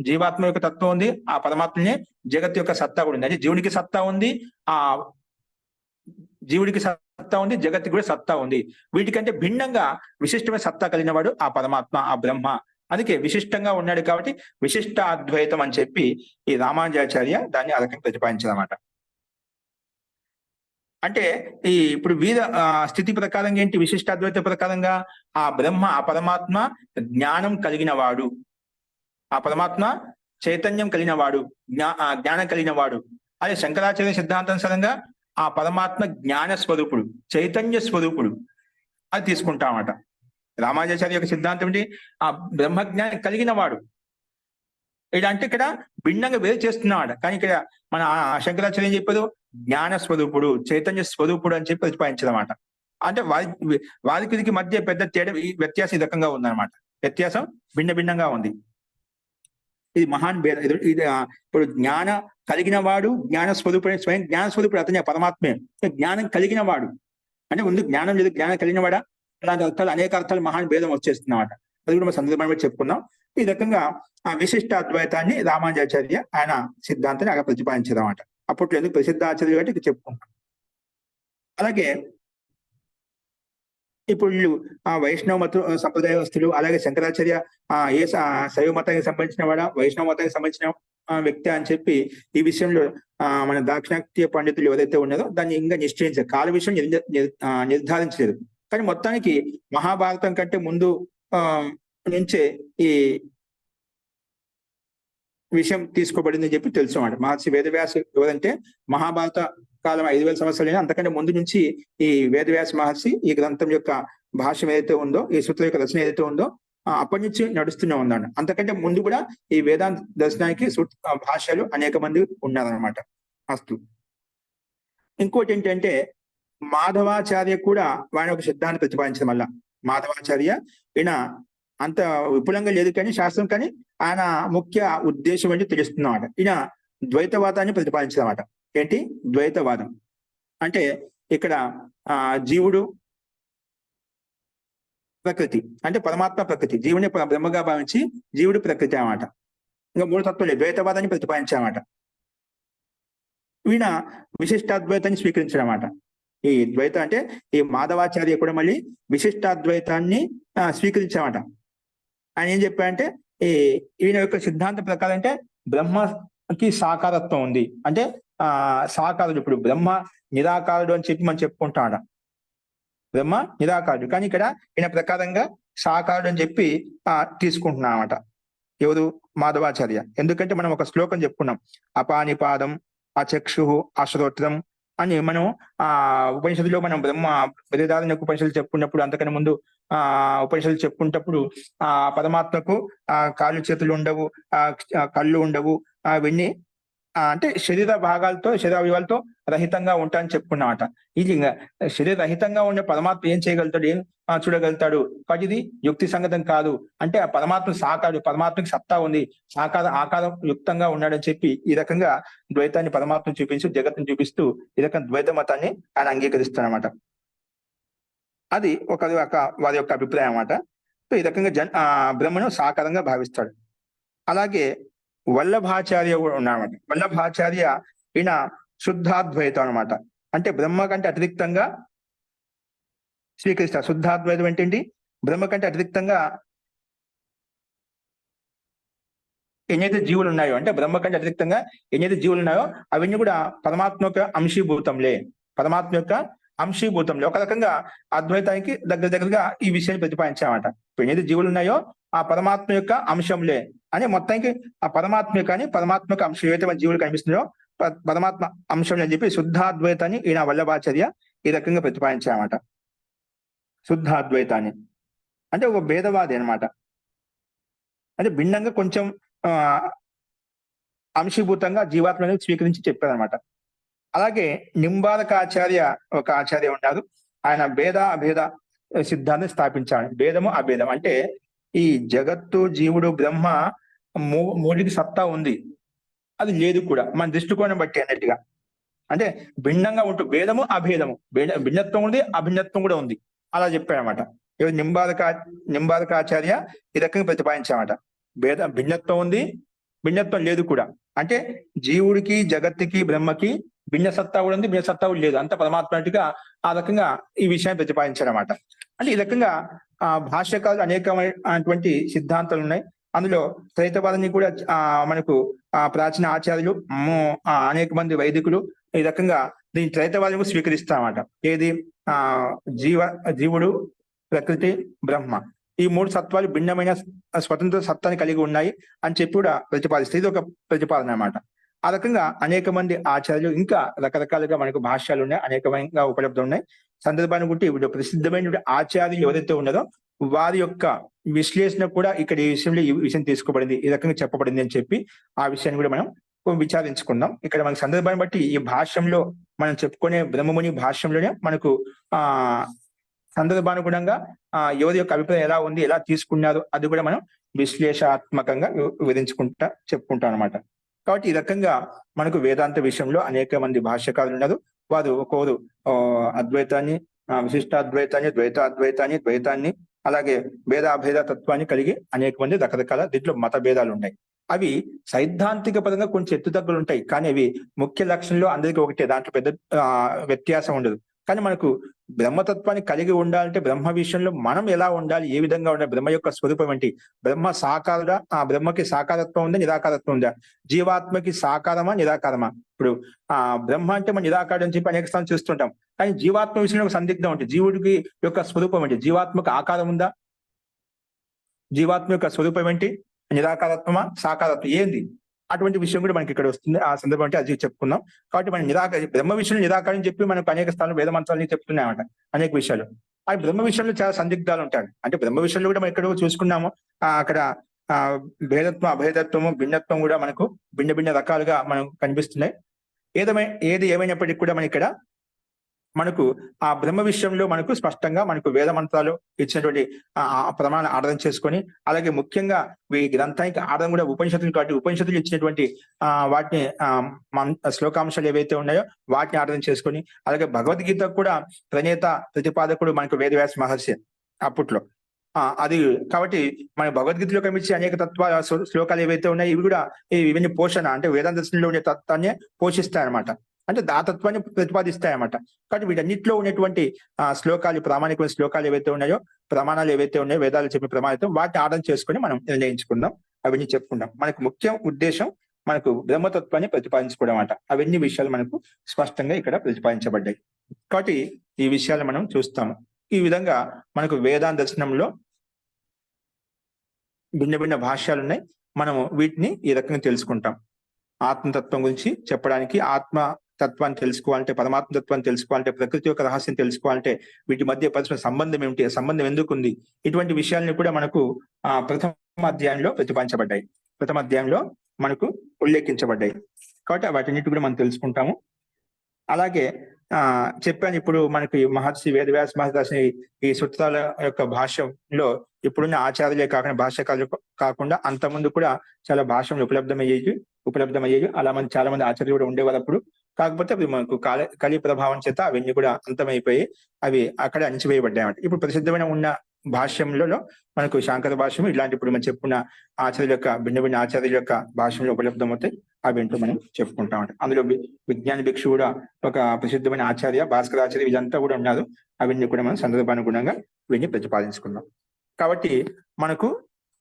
జీవాత్మ యొక్క తత్వం ఉంది, ఆ పరమాత్మనే జగత్ యొక్క సత్తా కూడా ఉంది. అంటే జీవునికి సత్తా ఉంది, జీవుడికి సత్తా ఉంది, జగత్తుకి కూడా సత్తా ఉంది. వీటికంటే భిన్నంగా విశిష్టమైన సత్తా కలిగిన వాడు ఆ పరమాత్మ, ఆ బ్రహ్మ. అందుకే విశిష్టంగా ఉన్నాడు కాబట్టి విశిష్ట అద్వైతం అని చెప్పి ఈ రామానుజాచార్య దాన్ని ఆ రకంగా ప్రతిపాదించారన్నమాట. అంటే ఇప్పుడు వీర స్థితి ప్రకారంగా ఏంటి? విశిష్టాద్వైత ప్రకారంగా ఆ బ్రహ్మ, ఆ పరమాత్మ జ్ఞానం కలిగిన వాడు, ఆ పరమాత్మ చైతన్యం కలిగిన వాడు, జ్ఞానం కలిగిన వాడు. అదే శంకరాచార్య సిద్ధాంతానుసారంగా ఆ పరమాత్మ జ్ఞాన స్వరూపుడు, చైతన్య స్వరూపుడు అది తీసుకుంటామట. రామానుజాచార్య యొక్క సిద్ధాంతం ఏంటి? ఆ బ్రహ్మజ్ఞానం కలిగిన వాడు. అంటే ఇక్కడ భిన్నంగా వేరు చేస్తున్నాడు. కానీ ఇక్కడ మన శంకరాచార్య ఏం చెప్పారు? జ్ఞాన స్వరూపుడు, చైతన్య స్వరూపుడు అని చెప్పి ప్రతిపాదించదన్నమాట. అంటే వారికి మధ్య పెద్ద తేడా, ఈ వ్యత్యాసం ఈ రకంగా ఉందన్నమాట. వ్యత్యాసం భిన్న భిన్నంగా ఉంది. ఇది మహాన్ భేద. ఇది ఇప్పుడు జ్ఞాన కలిగిన వాడు, జ్ఞాన స్వరూపుడు, స్వయం జ్ఞాన స్వరూపుడు అతనే పరమాత్మే. జ్ఞానం కలిగిన వాడు అంటే ముందు జ్ఞానం లేదు, జ్ఞానం కలిగిన వాడా, అలాంటి అర్థాలు అనేక అర్థాలు మహాన్ భేదం వచ్చేస్తున్నమాట. అది కూడా మన సందర్భాన్ని బట్టి చెప్పుకుందాం. ఈ రకంగా ఆ విశిష్ట అద్వైతాన్ని రామానుజాచార్య ఆయన సిద్ధాంతాన్ని అలా ప్రతిపాదించదన్నమాట. అప్పట్లో ఎందుకు ప్రసిద్ధ ఆచార్య కాబట్టి చెప్పుకుంటాం. అలాగే ఇప్పుడు వీళ్ళు వైష్ణవ మత సంప్రదాయస్తులు, అలాగే శంకరాచార్య ఏ శైవ మతానికి సంబంధించిన వాడా, వైష్ణవ మతానికి సంబంధించిన వ్యక్తి అని చెప్పి ఈ విషయంలో మన దాక్షిణాత్య పండితులు ఎవరైతే ఉన్నారో దాన్ని ఇంకా నిశ్చయించారు. కాల విషయం నిర్ధారించలేదు. కానీ మొత్తానికి మహాభారతం కంటే ముందు నుంచే ఈ విషయం తీసుకోబడిందని చెప్పి తెలుసు అన్నమాట. మహర్షి వేదవ్యాస ఎవరంటే మహాభారత కాలం 5000 సంవత్సరాలైనా అంతకంటే ముందు నుంచి ఈ వేదవ్యాస మహర్షి ఈ గ్రంథం యొక్క భాష్యం ఏదైతే ఉందో, ఈ సూత్ర యొక్క రచన ఏదైతే ఉందో అప్పటి నుంచి నడుస్తూనే ఉందండి. అంతకంటే ముందు కూడా ఈ వేదాంత దర్శనానికి భాష్యాలు అనేక మంది ఉన్నారనమాట. అస్తు. ఇంకోటి ఏంటంటే మాధవాచార్య కూడా ఆయన ఒక సిద్ధాన్ని ప్రతిపాదించడం వల్ల, మాధవాచార్య ఈయన అంత విపులంగా లేదు కానీ శాస్త్రం, కానీ ఆయన ముఖ్య ఉద్దేశం ఏంటి తెలుస్తున్నమాట. ఈయన ద్వైతవాదాన్ని ప్రతిపాదించదన్నమాట. ఏంటి ద్వైతవాదం అంటే? ఇక్కడ జీవుడు ప్రకృతి, అంటే పరమాత్మ ప్రకృతి, జీవుని బ్రహ్మగా భావించి జీవుడు ప్రకృతి అన్నమాట. ఇంకా మూడు తత్వాలు ద్వైతవాదాన్ని ప్రతిపాదించామట. ఈయన విశిష్టాద్వైతాన్ని స్వీకరించడమాట. ఈ ద్వైతం అంటే ఈ మాధవాచార్య కూడా మళ్ళీ విశిష్టాద్వైతాన్ని స్వీకరించామట. ఆయన ఏం చెప్పారంటే ఈ ఈయన యొక్క సిద్ధాంతం ప్రకారం అంటే బ్రహ్మకి సాకారత్వం ఉంది. అంటే సాకారుడు, ఇప్పుడు బ్రహ్మ నిరాకారుడు అని చెప్పి మనం చెప్పుకుంటాడ, బ్రహ్మ నిరాకారుడు. కానీ ఇక్కడ ఈయన ప్రకారంగా సాకారుడు అని చెప్పి తీసుకుంటున్నామట ఎవరు, మాధవాచార్య. ఎందుకంటే మనం ఒక శ్లోకం చెప్పుకున్నాం, అపానిపాదం అచక్షు అశ్రోత్రం అని మనం ఉపనిషత్తులో మనం బ్రహ్మ వేదాలను ఉపనిషత్తులు చెప్పుకున్నప్పుడు, అంతకన్నా ముందు ఉపనిషత్తులు చెప్పుకున్నప్పుడు పరమాత్మకు కాళ్ళు చేతులు ఉండవు, కళ్ళు ఉండవు, అవన్నీ అంటే శరీర భాగాలతో శరీరావయవాలతో రహితంగా ఉంటాయని చెప్పుకున్నామట. ఇది శరీర రహితంగా ఉండే పరమాత్మ ఏం చేయగలుగుతాడు, ఏం చూడగలుగుతాడు? కాబట్టి ఇది యుక్తి సంగతం కాదు. అంటే ఆ పరమాత్మ సాకారు, పరమాత్మకి సత్తా ఉంది, ఆకారం యుక్తంగా ఉన్నాడని చెప్పి ఈ రకంగా ద్వైతాన్ని పరమాత్మను చూపించి జగత్తుని చూపిస్తూ ఈ రకం ద్వైత మతాన్ని ఆయన అంగీకరిస్తాడనమాట. అది వారి యొక్క అభిప్రాయం అన్నమాట. సో ఈ రకంగా బ్రహ్మను సాకారంగా భావిస్తాడు. అలాగే వల్లభాచార్య కూడా ఉన్నాడన్నమాట. వల్లభాచార్య ఈయన శుద్ధాద్వైతం అనమాట. అంటే బ్రహ్మ కంటే అతిరిక్తంగా స్వీకరిస్తారు. శుద్ధాద్వైతం ఏంటండి, బ్రహ్మ కంటే అతిరిక్తంగా ఎన్నైతే జీవులు ఉన్నాయో, అంటే బ్రహ్మ కంటే అతిరిక్తంగా ఎన్నైతే జీవులు ఉన్నాయో అవన్నీ కూడా పరమాత్మ యొక్క అంశీభూతంలే, పరమాత్మ యొక్క అంశీభూతంలే. ఒక రకంగా అద్వైతానికి దగ్గరగా ఈ విషయాన్ని ప్రతిపాదించామట. ఇప్పుడు ఎన్నైతే జీవులు ఉన్నాయో ఆ పరమాత్మ యొక్క అంశంలే అని మొత్తానికి ఆ పరమాత్మ కానీ పరమాత్మ యొక్క అంశం ఏవైతే జీవులు కనిపిస్తున్నాయో పరమాత్మ అంశం అని చెప్పి శుద్ధాద్వైతాన్ని ఈయన వల్లభాచార్య ఈ రకంగా ప్రతిపాదించామట. శుద్ధాద్వైతాన్ని అంటే ఒక భేదవాది అనమాట. అంటే భిన్నంగా కొంచెం అంశీభూతంగా జీవాత్మని స్వీకరించి చెప్పారనమాట. అలాగే నింబారకాచార్య ఒక ఆచార్య ఉన్నారు. ఆయన భేద అభేద సిద్ధాన్ని స్థాపించాడు. భేదము అభేదం అంటే ఈ జగత్తు జీవుడు బ్రహ్మ మూడికి సత్తా ఉంది, అది లేదు కూడా మన దృష్టికోణం బట్టి అన్నట్టుగా. అంటే భిన్నంగా ఉంటూ భేదము అభేదము, భిన్నత్వం ఉంది అభిన్నత్వం కూడా ఉంది, అలా చెప్పాడనమాట. నింబారకాచార్య ఈ రకంగా ప్రతిపాదించామట. భిన్నత్వం ఉంది, భిన్నత్వం లేదు కూడా. అంటే జీవుడికి జగత్తుకి బ్రహ్మకి భిన్న సత్తా కూడా ఉంది, భిన్న సత్తా కూడా లేదు, అంత పరమాత్మగా ఆ రకంగా ఈ విషయాన్ని ప్రతిపాదించారన్నమాట. అంటే ఈ రకంగా భాష్యకాలు అనేకమైనటువంటి సిద్ధాంతాలు ఉన్నాయి. అందులో త్రైతవాదాన్ని కూడా మనకు ప్రాచీన ఆచార్యులు అనేక మంది వైదికులు ఈ రకంగా దీని త్రైతవాదం స్వీకరిస్తామట. ఏది జీవుడు, ప్రకృతి, బ్రహ్మ ఈ మూడు సత్వాలు భిన్నమైన స్వతంత్ర సత్తాన్ని కలిగి ఉన్నాయి అని చెప్పి కూడా ప్రతిపాదిస్తే ఇది ఒక ప్రతిపాదన అన్నమాట. ఆ రకంగా అనేక మంది ఆచార్యులు ఇంకా రకరకాలుగా మనకు భాష్యాలు ఉన్నాయి, అనేకమైన ఉపలబ్ధం ఉన్నాయి. సందర్భాన్ని బట్టి ఇప్పుడు ప్రసిద్ధమైన ఆచార్యులు ఎవరైతే ఉన్నారో వారి యొక్క విశ్లేషణ కూడా ఇక్కడ ఈ విషయంలో ఈ విషయం తీసుకోబడింది, ఈ రకంగా చెప్పబడింది అని చెప్పి ఆ విషయాన్ని కూడా మనం విచారించుకుందాం. ఇక్కడ మనకి సందర్భాన్ని బట్టి ఈ భాష్యంలో మనం చెప్పుకునే బ్రహ్మముని భాష్యంలోనే మనకు సందర్భానుగుణంగా ఎవరి యొక్క అభిప్రాయం ఎలా ఉంది, ఎలా తీసుకున్నారు అది కూడా మనం విశ్లేషాత్మకంగా వివరించుకుంటా చెప్పుకుంటాం అనమాట. కాబట్టి ఈ రకంగా మనకు వేదాంత విషయంలో అనేక మంది భాష్యకారులు ఉన్నారు. వారు ఒక్కొరు అద్వైతాన్ని, విశిష్టాద్వైతాన్ని, ద్వైతాన్ని అలాగే భేదాభేద తత్వాన్ని కలిగి అనేక మంది రకరకాల దీంట్లో మత భేదాలు ఉన్నాయి. అవి సైద్ధాంతిక పరంగా కొంచెం ఎత్తుతగ్గులు ఉంటాయి, కానీ అవి ముఖ్య లక్షణంలో అందరికీ ఒకటే, దాంట్లో పెద్ద వ్యత్యాసం ఉండదు. కానీ మనకు బ్రహ్మతత్వాన్ని కలిగి ఉండాలంటే బ్రహ్మ విషయంలో మనం ఎలా ఉండాలి, ఏ విధంగా ఉండాలి, బ్రహ్మ యొక్క స్వరూపం ఏంటి, బ్రహ్మ సాకారుడా, ఆ బ్రహ్మకి సాకారత్వం ఉందా, నిరాకారత్వం ఉందా, జీవాత్మకి సాకారమా నిరాకారమా. ఇప్పుడు బ్రహ్మ అంటే మనం నిరాకారం అని చెప్పి అనేక స్థానం చూస్తుంటాం, కానీ జీవాత్మ విషయంలో ఒక సందిగ్ధం ఉంటుంది. జీవుడికి యొక్క స్వరూపం ఏంటి, జీవాత్మకు ఆకారం ఉందా, జీవాత్మ యొక్క స్వరూపం ఏంటి, నిరాకారత్వమా సాకారత్వం ఏంది, అటువంటి విషయం కూడా మనకి ఇక్కడ వస్తుంది. ఆ సందర్భం అంటే అది చెప్పుకుందాం. కాబట్టి మనం బ్రహ్మ విషయంలో నిరాకారం చెప్పి మనకు అనేక స్థానంలో వేద మంత్రాలని చెప్తున్నామట, అనేక విషయాలు. ఆ బ్రహ్మ విషయంలో చాలా సందిగ్ధాలు ఉంటాయి. అంటే బ్రహ్మ విషయంలో కూడా మనం ఎక్కడో చూసుకున్నాము, అక్కడ భేదత్వం, అభేదత్వము, భిన్నత్వం కూడా మనకు భిన్న భిన్న రకాలుగా మనకు కనిపిస్తున్నాయి. ఏది ఏమైనప్పటికీ కూడా మన ఇక్కడ మనకు ఆ బ్రహ్మ విషయంలో మనకు స్పష్టంగా మనకు వేద మంత్రాలు ఇచ్చినటువంటి ప్రమాణాలు ఆధారం చేసుకొని, అలాగే ముఖ్యంగా ఈ గ్రంథానికి ఆధారం కూడా ఉపనిషత్తులు, కాబట్టి ఉపనిషత్తులు ఇచ్చినటువంటి వాటిని శ్లోకాంశాలు ఏవైతే ఉన్నాయో వాటిని ఆధారం చేసుకొని, అలాగే భగవద్గీత కూడా ప్రణేత ప్రతిపాదకుడు మనకు వేదవ్యాస మహర్షి అప్పట్లో. అది కాబట్టి మన భగవద్గీతలో కనిపించే అనేక శ్లోకాలు ఏవైతే ఉన్నాయో ఇవి కూడా ఇవన్నీ పోషణ అంటే వేదాంత దర్శనంలో ఉండే తత్వాన్ని పోషిస్తాయి అనమాట. అంటే దాతత్వాన్ని ప్రతిపాదిస్తాయన్నమాట. కాబట్టి వీటన్నిటిలో ఉన్నటువంటి శ్లోకాలు, ప్రామాణికమైన శ్లోకాలు ఏవైతే ఉన్నాయో, ప్రమాణాలు ఏవైతే ఉన్నాయో, వేదాలు చెప్పే ప్రమాణాలతో వాటిని ఆధారం చేసుకొని మనం నిర్ణయించుకుందాం. అవన్నీ చెప్పుకుందాం. మనకు ముఖ్య ఉద్దేశం మనకు బ్రహ్మతత్వాన్ని ప్రతిపాదించుకోవడం అన్నమాట. అవన్నీ విషయాలు మనకు స్పష్టంగా ఇక్కడ ప్రతిపాదించబడ్డాయి. కాబట్టి ఈ విషయాలు మనం చూస్తాము. ఈ విధంగా మనకు వేదాంత దర్శనంలో భిన్న భిన్న భాష్యాలు ఉన్నాయి. మనము వీటిని ఈ రకంగా తెలుసుకుంటాం. ఆత్మతత్వం గురించి చెప్పడానికి, ఆత్మ తత్వాన్ని తెలుసుకోవాలంటే, పరమాత్మ తత్వాన్ని తెలుసుకోవాలంటే, ప్రకృతి యొక్క రహస్యం తెలుసుకోవాలంటే వీటి మధ్య పరస్పర సంబంధం ఏమిటి, సంబంధం ఎందుకు ఉంది, ఇటువంటి విషయాలను కూడా మనకు ప్రథమ అధ్యాయంలో ప్రతిపాదించబడ్డాయి. ప్రథమ అధ్యాయంలో మనకు ఉల్లేఖించబడ్డాయి. కాబట్టి వాటన్నిటి కూడా మనం తెలుసుకుంటాము. అలాగే చెప్పాను, ఇప్పుడు మనకి మహర్షి వేదవ్యాస మహర్షి ఈ సూత్రాల యొక్క భాష్యంలో ఇప్పుడున్న ఆచార్యులే కాకుండా, భాష్యకారులు కాకుండా అంతకుముందు కూడా చాలా భాషలు ఉపలబ్ధమయ్యేవి. అలా మంది చాలా మంది ఆచార్యులు కూడా ఉండేవారు అప్పుడు. కాకపోతే అవి మనకు కలి ప్రభావం చేత అవన్నీ కూడా అంతమైపోయి అవి అక్కడ అణిచివేయబడ్డాయి. ఇప్పుడు ప్రసిద్ధమైన ఉన్న భాష్యంలో మనకు శాంకర భాష్యం ఇలాంటి ఇప్పుడు మనం చెప్పుకున్న ఆచార్యుల యొక్క భిన్న భిన్న ఆచార్యుల యొక్క భాష్యంలో ఉపలబ్ధమవుతాయి. అవేంటో మనం చెప్పుకుంటాం. అందులో విజ్ఞాన భిక్షు కూడా ఒక ప్రసిద్ధమైన ఆచార్య, భాస్కరాచార్య, వీళ్ళంతా కూడా ఉన్నారు. అవన్నీ కూడా మనం సందర్భానుగుణంగా ఇవన్నీ ప్రతిపాదించుకుందాం. కాబట్టి మనకు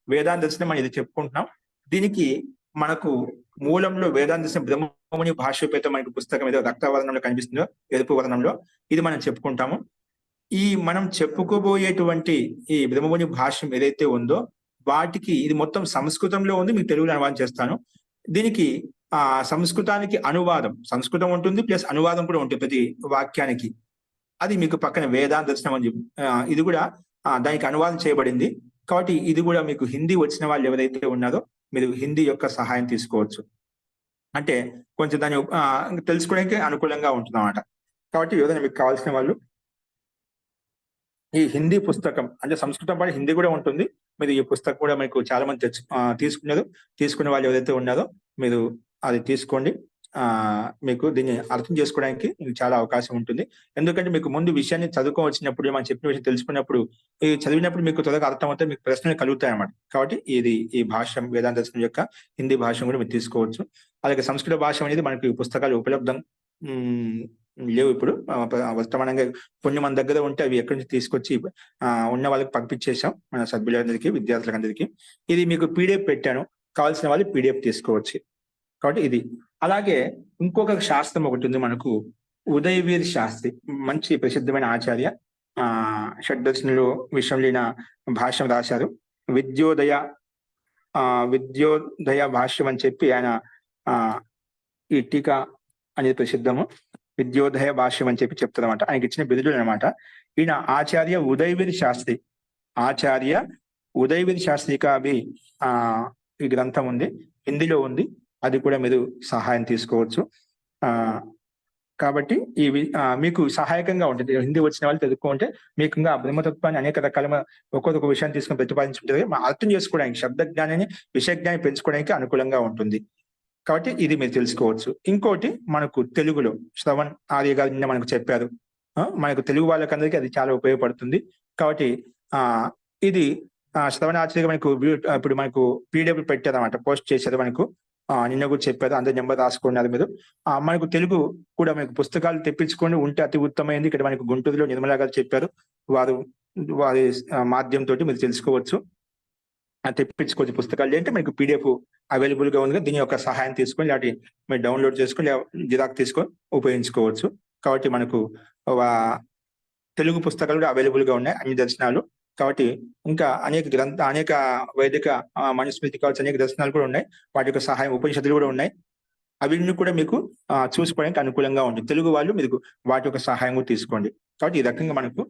వేదాంత దర్శనం మనం ఇది చెప్పుకుంటున్నాం. దీనికి మనకు మూలంలో వేదాంత దర్శనం బ్రహ్మముని భాష్యపేత మనకు పుస్తకం ఏదో రక్తవర్ణంలో కనిపిస్తుందో, ఎరుపు వర్ణంలో, ఇది మనం చెప్పుకుంటాము. ఈ మనం చెప్పుకోబోయేటువంటి ఈ బ్రహ్మముని భాష్యం ఏదైతే ఉందో వాటికి ఇది మొత్తం సంస్కృతంలో ఉంది. మీకు తెలుగులో అనువాదం చేస్తాను. దీనికి సంస్కృతానికి అనువాదం, సంస్కృతం ఉంటుంది ప్లస్ అనువాదం కూడా ఉంటుంది ప్రతి వాక్యానికి. అది మీకు పక్కన వేదాంత దర్శనం అని చెప్పి ఇది కూడా దానికి అనువాదం చేయబడింది. కాబట్టి ఇది కూడా మీకు హిందీ వచ్చిన వాళ్ళు ఎవరైతే ఉన్నారో మీరు హిందీ యొక్క సహాయం తీసుకోవచ్చు. అంటే కొంచెం దాన్ని తెలుసుకోవడానికి అనుకూలంగా ఉంటుంది అన్నమాట. కాబట్టి ఏదైనా మీకు కావాల్సిన వాళ్ళు ఈ హిందీ పుస్తకం, అంటే సంస్కృతం పాటు హిందీ కూడా ఉంటుంది. మీరు ఈ పుస్తకం కూడా మీకు చాలా మంది తీసుకునే వాళ్ళు ఎవరైతే ఉన్నారో మీరు అది తీసుకోండి. మీకు దీన్ని అర్థం చేసుకోవడానికి చాలా అవకాశం ఉంటుంది. ఎందుకంటే మీకు ముందు విషయాన్ని చదువుకోవచ్చినప్పుడు, మనం చెప్పిన విషయం తెలుసుకున్నప్పుడు, ఈ చదివినప్పుడు మీకు త్వరగా అర్థమవుతే మీకు ప్రశ్నలు కలుగుతాయి అన్నమాట. కాబట్టి ఈ భాష్యం, వేదాంత దర్శనం యొక్క హిందీ భాష్యం కూడా మీరు తీసుకోవచ్చు. అలాగే సంస్కృత భాష అనేది మనకి పుస్తకాలు ఉపలబ్ధం లేవు ఇప్పుడు. వర్తమానంగా కొన్ని మన దగ్గర ఉంటే అవి ఎక్కడి నుంచి తీసుకొచ్చి ఉన్న వాళ్ళకి పంపించేసాం, మన సభ్యులందరికీ, విద్యార్థులందరికీ. ఇది మీకు పీడిఎఫ్ పెట్టాను, కావాల్సిన వాళ్ళు పీడిఎఫ్ తీసుకోవచ్చు. కాబట్టి ఇది. అలాగే ఇంకొక శాస్త్రం ఒకటి ఉంది మనకు, ఉదయవీర్ శాస్త్రి, మంచి ప్రసిద్ధమైన ఆచార్య. షడ్దర్శనులు విషయంలో భాష్యం రాశారు. విద్యోదయ భాష్యం అని చెప్పి ఆయన ఈ టీకా అనేది ప్రసిద్ధము. విద్యోదయ భాష్యం అని చెప్పి చెప్తారు అనమాట. ఆయనకి ఇచ్చిన బిరుదులు అనమాట. ఈయన ఆచార్య ఉదయవీర్ శాస్త్రి, ఆచార్య ఉదయవీర్ శాస్త్రికా ఈ గ్రంథం ఉంది, హిందీలో ఉంది. అది కూడా మీరు సహాయం తీసుకోవచ్చు. కాబట్టి ఇవి మీకు సహాయకంగా ఉంటుంది. హిందీ వచ్చిన వాళ్ళు తెలుసుకుంటే మీకు ఇంకా బ్రహ్మతత్వాన్ని అనేక రకాల ఒక్కొక్క విషయాన్ని తీసుకొని ప్రతిపాదించుకుంటే అర్థం చేసుకోవడానికి, శబ్ద జ్ఞానాన్ని, విషయ జ్ఞానాన్ని పెంచుకోవడానికి అనుకూలంగా ఉంటుంది. కాబట్టి ఇది మీరు తెలుసుకోవచ్చు. ఇంకోటి మనకు తెలుగులో శ్రవణ్ ఆర్య గారు నిన్న మనకు చెప్పారు. మనకు తెలుగు వాళ్ళకందరికీ అది చాలా ఉపయోగపడుతుంది. కాబట్టి ఇది శ్రవణ ఆచార్య మనకు ఇప్పుడు మనకు పీడిఎఫ్ పెట్టారు అన్నమాట, పోస్ట్ చేశారు మనకు. నిన్న కూడా చెప్పారు, అందరి నెంబర్ రాసుకున్నారు మీరు. మనకు తెలుగు కూడా మనకు పుస్తకాలు తెప్పించుకొని ఉంటే అతి ఉత్తమైంది. ఇక్కడ మనకు గుంటూరులో నిర్మలా గారు చెప్పారు, వారి మాధ్యంతో మీరు తెలుసుకోవచ్చు, తెప్పించుకోవచ్చు పుస్తకాలు. అంటే మనకు పీడిఎఫ్ అవైలబుల్ గా ఉంది. దీని యొక్క సహాయం తీసుకొని ఇలాంటి మీరు డౌన్లోడ్ చేసుకొని జిరాక్స్ తీసుకొని ఉపయోగించుకోవచ్చు. కాబట్టి మనకు తెలుగు పుస్తకాలు కూడా అవైలబుల్ గా ఉన్నాయి, అన్ని దర్శనాలు. కాబట్టి ఇంకా అనేక వైదిక మనుస్మృతి కావచ్చు, అనేక దర్శనాలు కూడా ఉన్నాయి. వాటి యొక్క సహాయం, ఉపనిషత్తులు కూడా ఉన్నాయి. అవన్నీ కూడా మీకు చూసుకోవడానికి అనుకూలంగా ఉంటుంది. తెలుగు వాళ్ళు మీరు వాటి యొక్క సహాయం కూడా తీసుకోండి. కాబట్టి ఈ రకంగా మనకు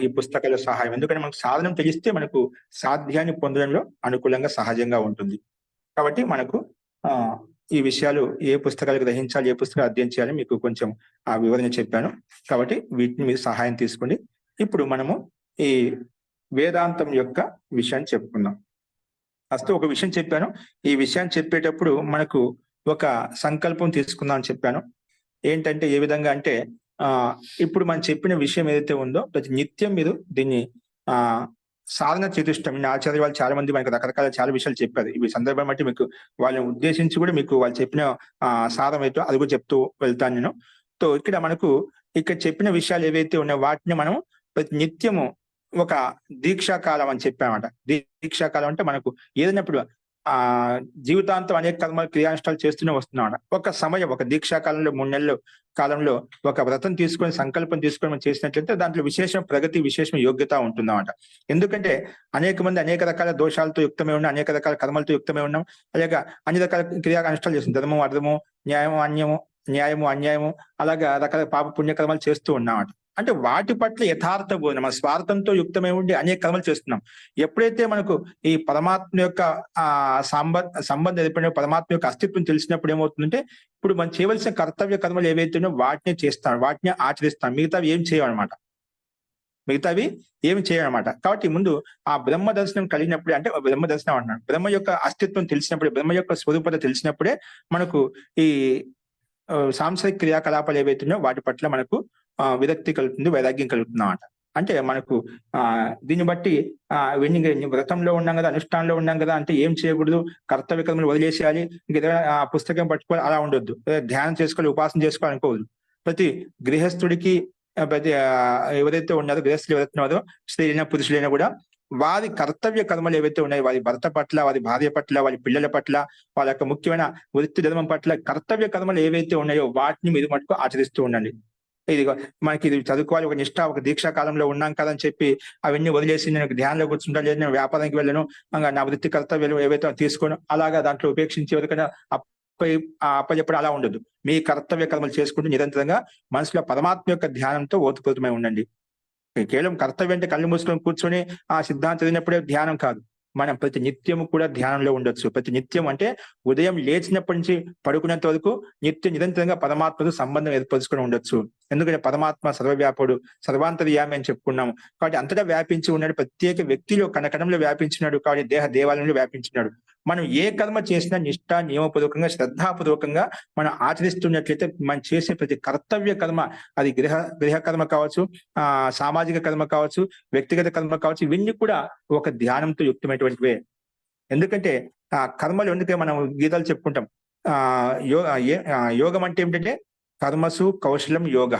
ఈ పుస్తకాల సహాయం, ఎందుకంటే మనకు సాధనం తెలిస్తే మనకు సాధ్యాన్ని పొందడంలో అనుకూలంగా సహజంగా ఉంటుంది. కాబట్టి మనకు ఈ విషయాలు ఏ పుస్తకాలు గ్రహించాలి, ఏ పుస్తకాలు అధ్యయనం చేయాలి మీకు కొంచెం వివరణ చెప్పాను. కాబట్టి వీటిని మీరు సహాయం తీసుకోండి. ఇప్పుడు మనము ఈ వేదాంతం యొక్క విషయాన్ని చెప్పుకుందాం. ఫస్ట్ ఒక విషయం చెప్పాను. ఈ విషయాన్ని చెప్పేటప్పుడు మనకు ఒక సంకల్పం తీసుకుందాం అని చెప్పాను. ఏంటంటే ఏ విధంగా అంటే ఇప్పుడు మనం చెప్పిన విషయం ఏదైతే ఉందో ప్రతి నిత్యం మీరు దీన్ని సాధన చతుష్టయం ఆచార్య వాళ్ళు చాలా మంది మనకు రకరకాల చాలా విషయాలు చెప్పారు. ఇవి సందర్భం బట్టి మీకు వాళ్ళని ఉద్దేశించి కూడా మీకు వాళ్ళు చెప్పిన సారం ఏంటో అది కూడా చెప్తూ వెళ్తాను నేను. సో ఇక్కడ మనకు ఇక్కడ చెప్పిన విషయాలు ఏవైతే ఉన్నాయో వాటిని మనం ప్రతి నిత్యము ఒక దీక్షాకాలం అని చెప్పామట. దీక్షాకాలం అంటే మనకు ఏదైనప్పుడు జీవితాంతం అనేక కర్మలు క్రియానుష్ఠాలు చేస్తూనే వస్తున్నాం. ఒక సమయం ఒక దీక్షాకాలంలో 3 నెలల కాలంలో ఒక వ్రతం తీసుకొని సంకల్పం తీసుకొని మనం చేసినట్లయితే దాంట్లో విశేషం ప్రగతి విశేషం యోగ్యత ఉంటుందన్నమాట. ఎందుకంటే అనేక మంది అనేక రకాల దోషాలతో యుక్తమై ఉన్నాం, అనేక రకాల కర్మలతో యుక్తమై ఉన్నాం, అలాగే అన్ని రకాల క్రియా అనుష్ఠాలు చేస్తున్నాం. ధర్మము అధర్మము, న్యాయము అన్యాయము అలాగా రకాల పాప పుణ్యకర్మలు చేస్తూ ఉన్నామట. అంటే వాటి పట్ల యథార్థ బోధన, మన స్వార్థంతో యుక్తమై ఉండి అనేక కర్మలు చేస్తున్నాం. ఎప్పుడైతే మనకు ఈ పరమాత్మ యొక్క సంబంధం ఏర్పడిన పరమాత్మ యొక్క అస్తిత్వం తెలిసినప్పుడు ఏమవుతుందంటే ఇప్పుడు మనం చేయవలసిన కర్తవ్య కర్మలు ఏవైతే ఉన్నాయో వాటిని చేస్తాం, వాటిని ఆచరిస్తాం, మిగతావి ఏం చేయమన్నమాట. కాబట్టి ముందు ఆ బ్రహ్మ దర్శనం కలిగినప్పుడే, అంటే బ్రహ్మ దర్శనం అంటున్నాడు, బ్రహ్మ యొక్క అస్తిత్వం తెలిసినప్పుడే, బ్రహ్మ యొక్క స్వరూపత తెలిసినప్పుడే మనకు ఈ సాంసారిక క్రియాకలాపాలు ఏవైతే ఉన్నాయో వాటి పట్ల మనకు విరక్తి కలుగుతుంది, వైరాగ్యం కలుగుతుంది అన్నమాట. అంటే మనకు దీన్ని బట్టి వ్రతంలో ఉన్నాం కదా, అనుష్ఠానంలో ఉన్నాం కదా అంటే ఏం చేయకూడదు, కర్తవ్య కర్మలు వదిలేసేయాలి, ఇంకేదైనా ఆ పుస్తకం పట్టుకోవాలి అలా ఉండొద్దు, ధ్యానం చేసుకోవాలి, ఉపాసన చేసుకోవాలి అనుకోవద్దు. ప్రతి గృహస్థుడికి ప్రతి ఎవరైతే ఉన్నారో గృహస్థులు ఎవరైతే ఉన్నారో స్త్రీలైనా పురుషులైనా కూడా వారి కర్తవ్య కర్మలు ఏవైతే ఉన్నాయో వారి భర్త పట్ల, వారి భార్య పట్ల, వారి పిల్లల పట్ల, వాళ్ళ యొక్క ముఖ్యమైన వృత్తి ధర్మం పట్ల కర్తవ్య కర్మలు ఏవైతే ఉన్నాయో వాటిని మీరు మటుకు ఆచరిస్తూ ఉండండి. ఇది మనకి ఇది చదువుకోవాలి, ఒక నిష్ఠ, ఒక దీక్షా కాలంలో ఉన్నాం కదా అని చెప్పి అవన్నీ వదిలేసి నేను ధ్యానంలో కూర్చుంటా, లేదు నేను వ్యాపారానికి వెళ్ళను, నా వృత్తి కర్తవ్యాలు ఏవైతే తీసుకోను అలాగా దాంట్లో ఉపేక్షించి ఎవరికైనా అప్పచెప్పడం అలా ఉండదు. మీ కర్తవ్య కర్మలు చేసుకుంటూ నిరంతరంగా మనసులో పరమాత్మ యొక్క ధ్యానంతో ఓతప్రోతమై ఉండండి. కేవలం కర్తవ్యం అంటే కళ్ళు మూసుకొని కూర్చొని సిద్ధాంతం చదివినప్పుడే ధ్యానం కాదు. మనం ప్రతి నిత్యము కూడా ధ్యానంలో ఉండొచ్చు. ప్రతి నిత్యం అంటే ఉదయం లేచినప్పటి నుంచి పడుకునేంత వరకు నిరంతరంగా పరమాత్మతో సంబంధం ఏర్పరచుకొని ఉండొచ్చు. ఎందుకంటే పరమాత్మ సర్వవ్యాపుడు, సర్వాంతర్యామి అని చెప్పుకున్నాము. కాబట్టి అంతటా వ్యాపించి ఉన్నాడు, ప్రత్యేక వ్యక్తిలో కణకణంలో వ్యాపించినాడు, కాబట్టి దేహ దేవాలయంలో వ్యాపించినాడు. మనం ఏ కర్మ చేసినా నిష్ఠ నియమపూర్వకంగా శ్రద్ధాపూర్వకంగా మనం ఆచరిస్తున్నట్లయితే మనం చేసే ప్రతి కర్తవ్య కర్మ, అది గృహ కర్మ కావచ్చు, సామాజిక కర్మ కావచ్చు, వ్యక్తిగత కర్మ కావచ్చు, ఇవన్నీ కూడా ఒక ధ్యానంతో యుక్తమైనటువంటివే. ఎందుకంటే కర్మలు ఎందుకే మనం గీతాలు చెప్పుకుంటాం. యోగం అంటే ఏమిటంటే కర్మసు కౌశలం యోగ,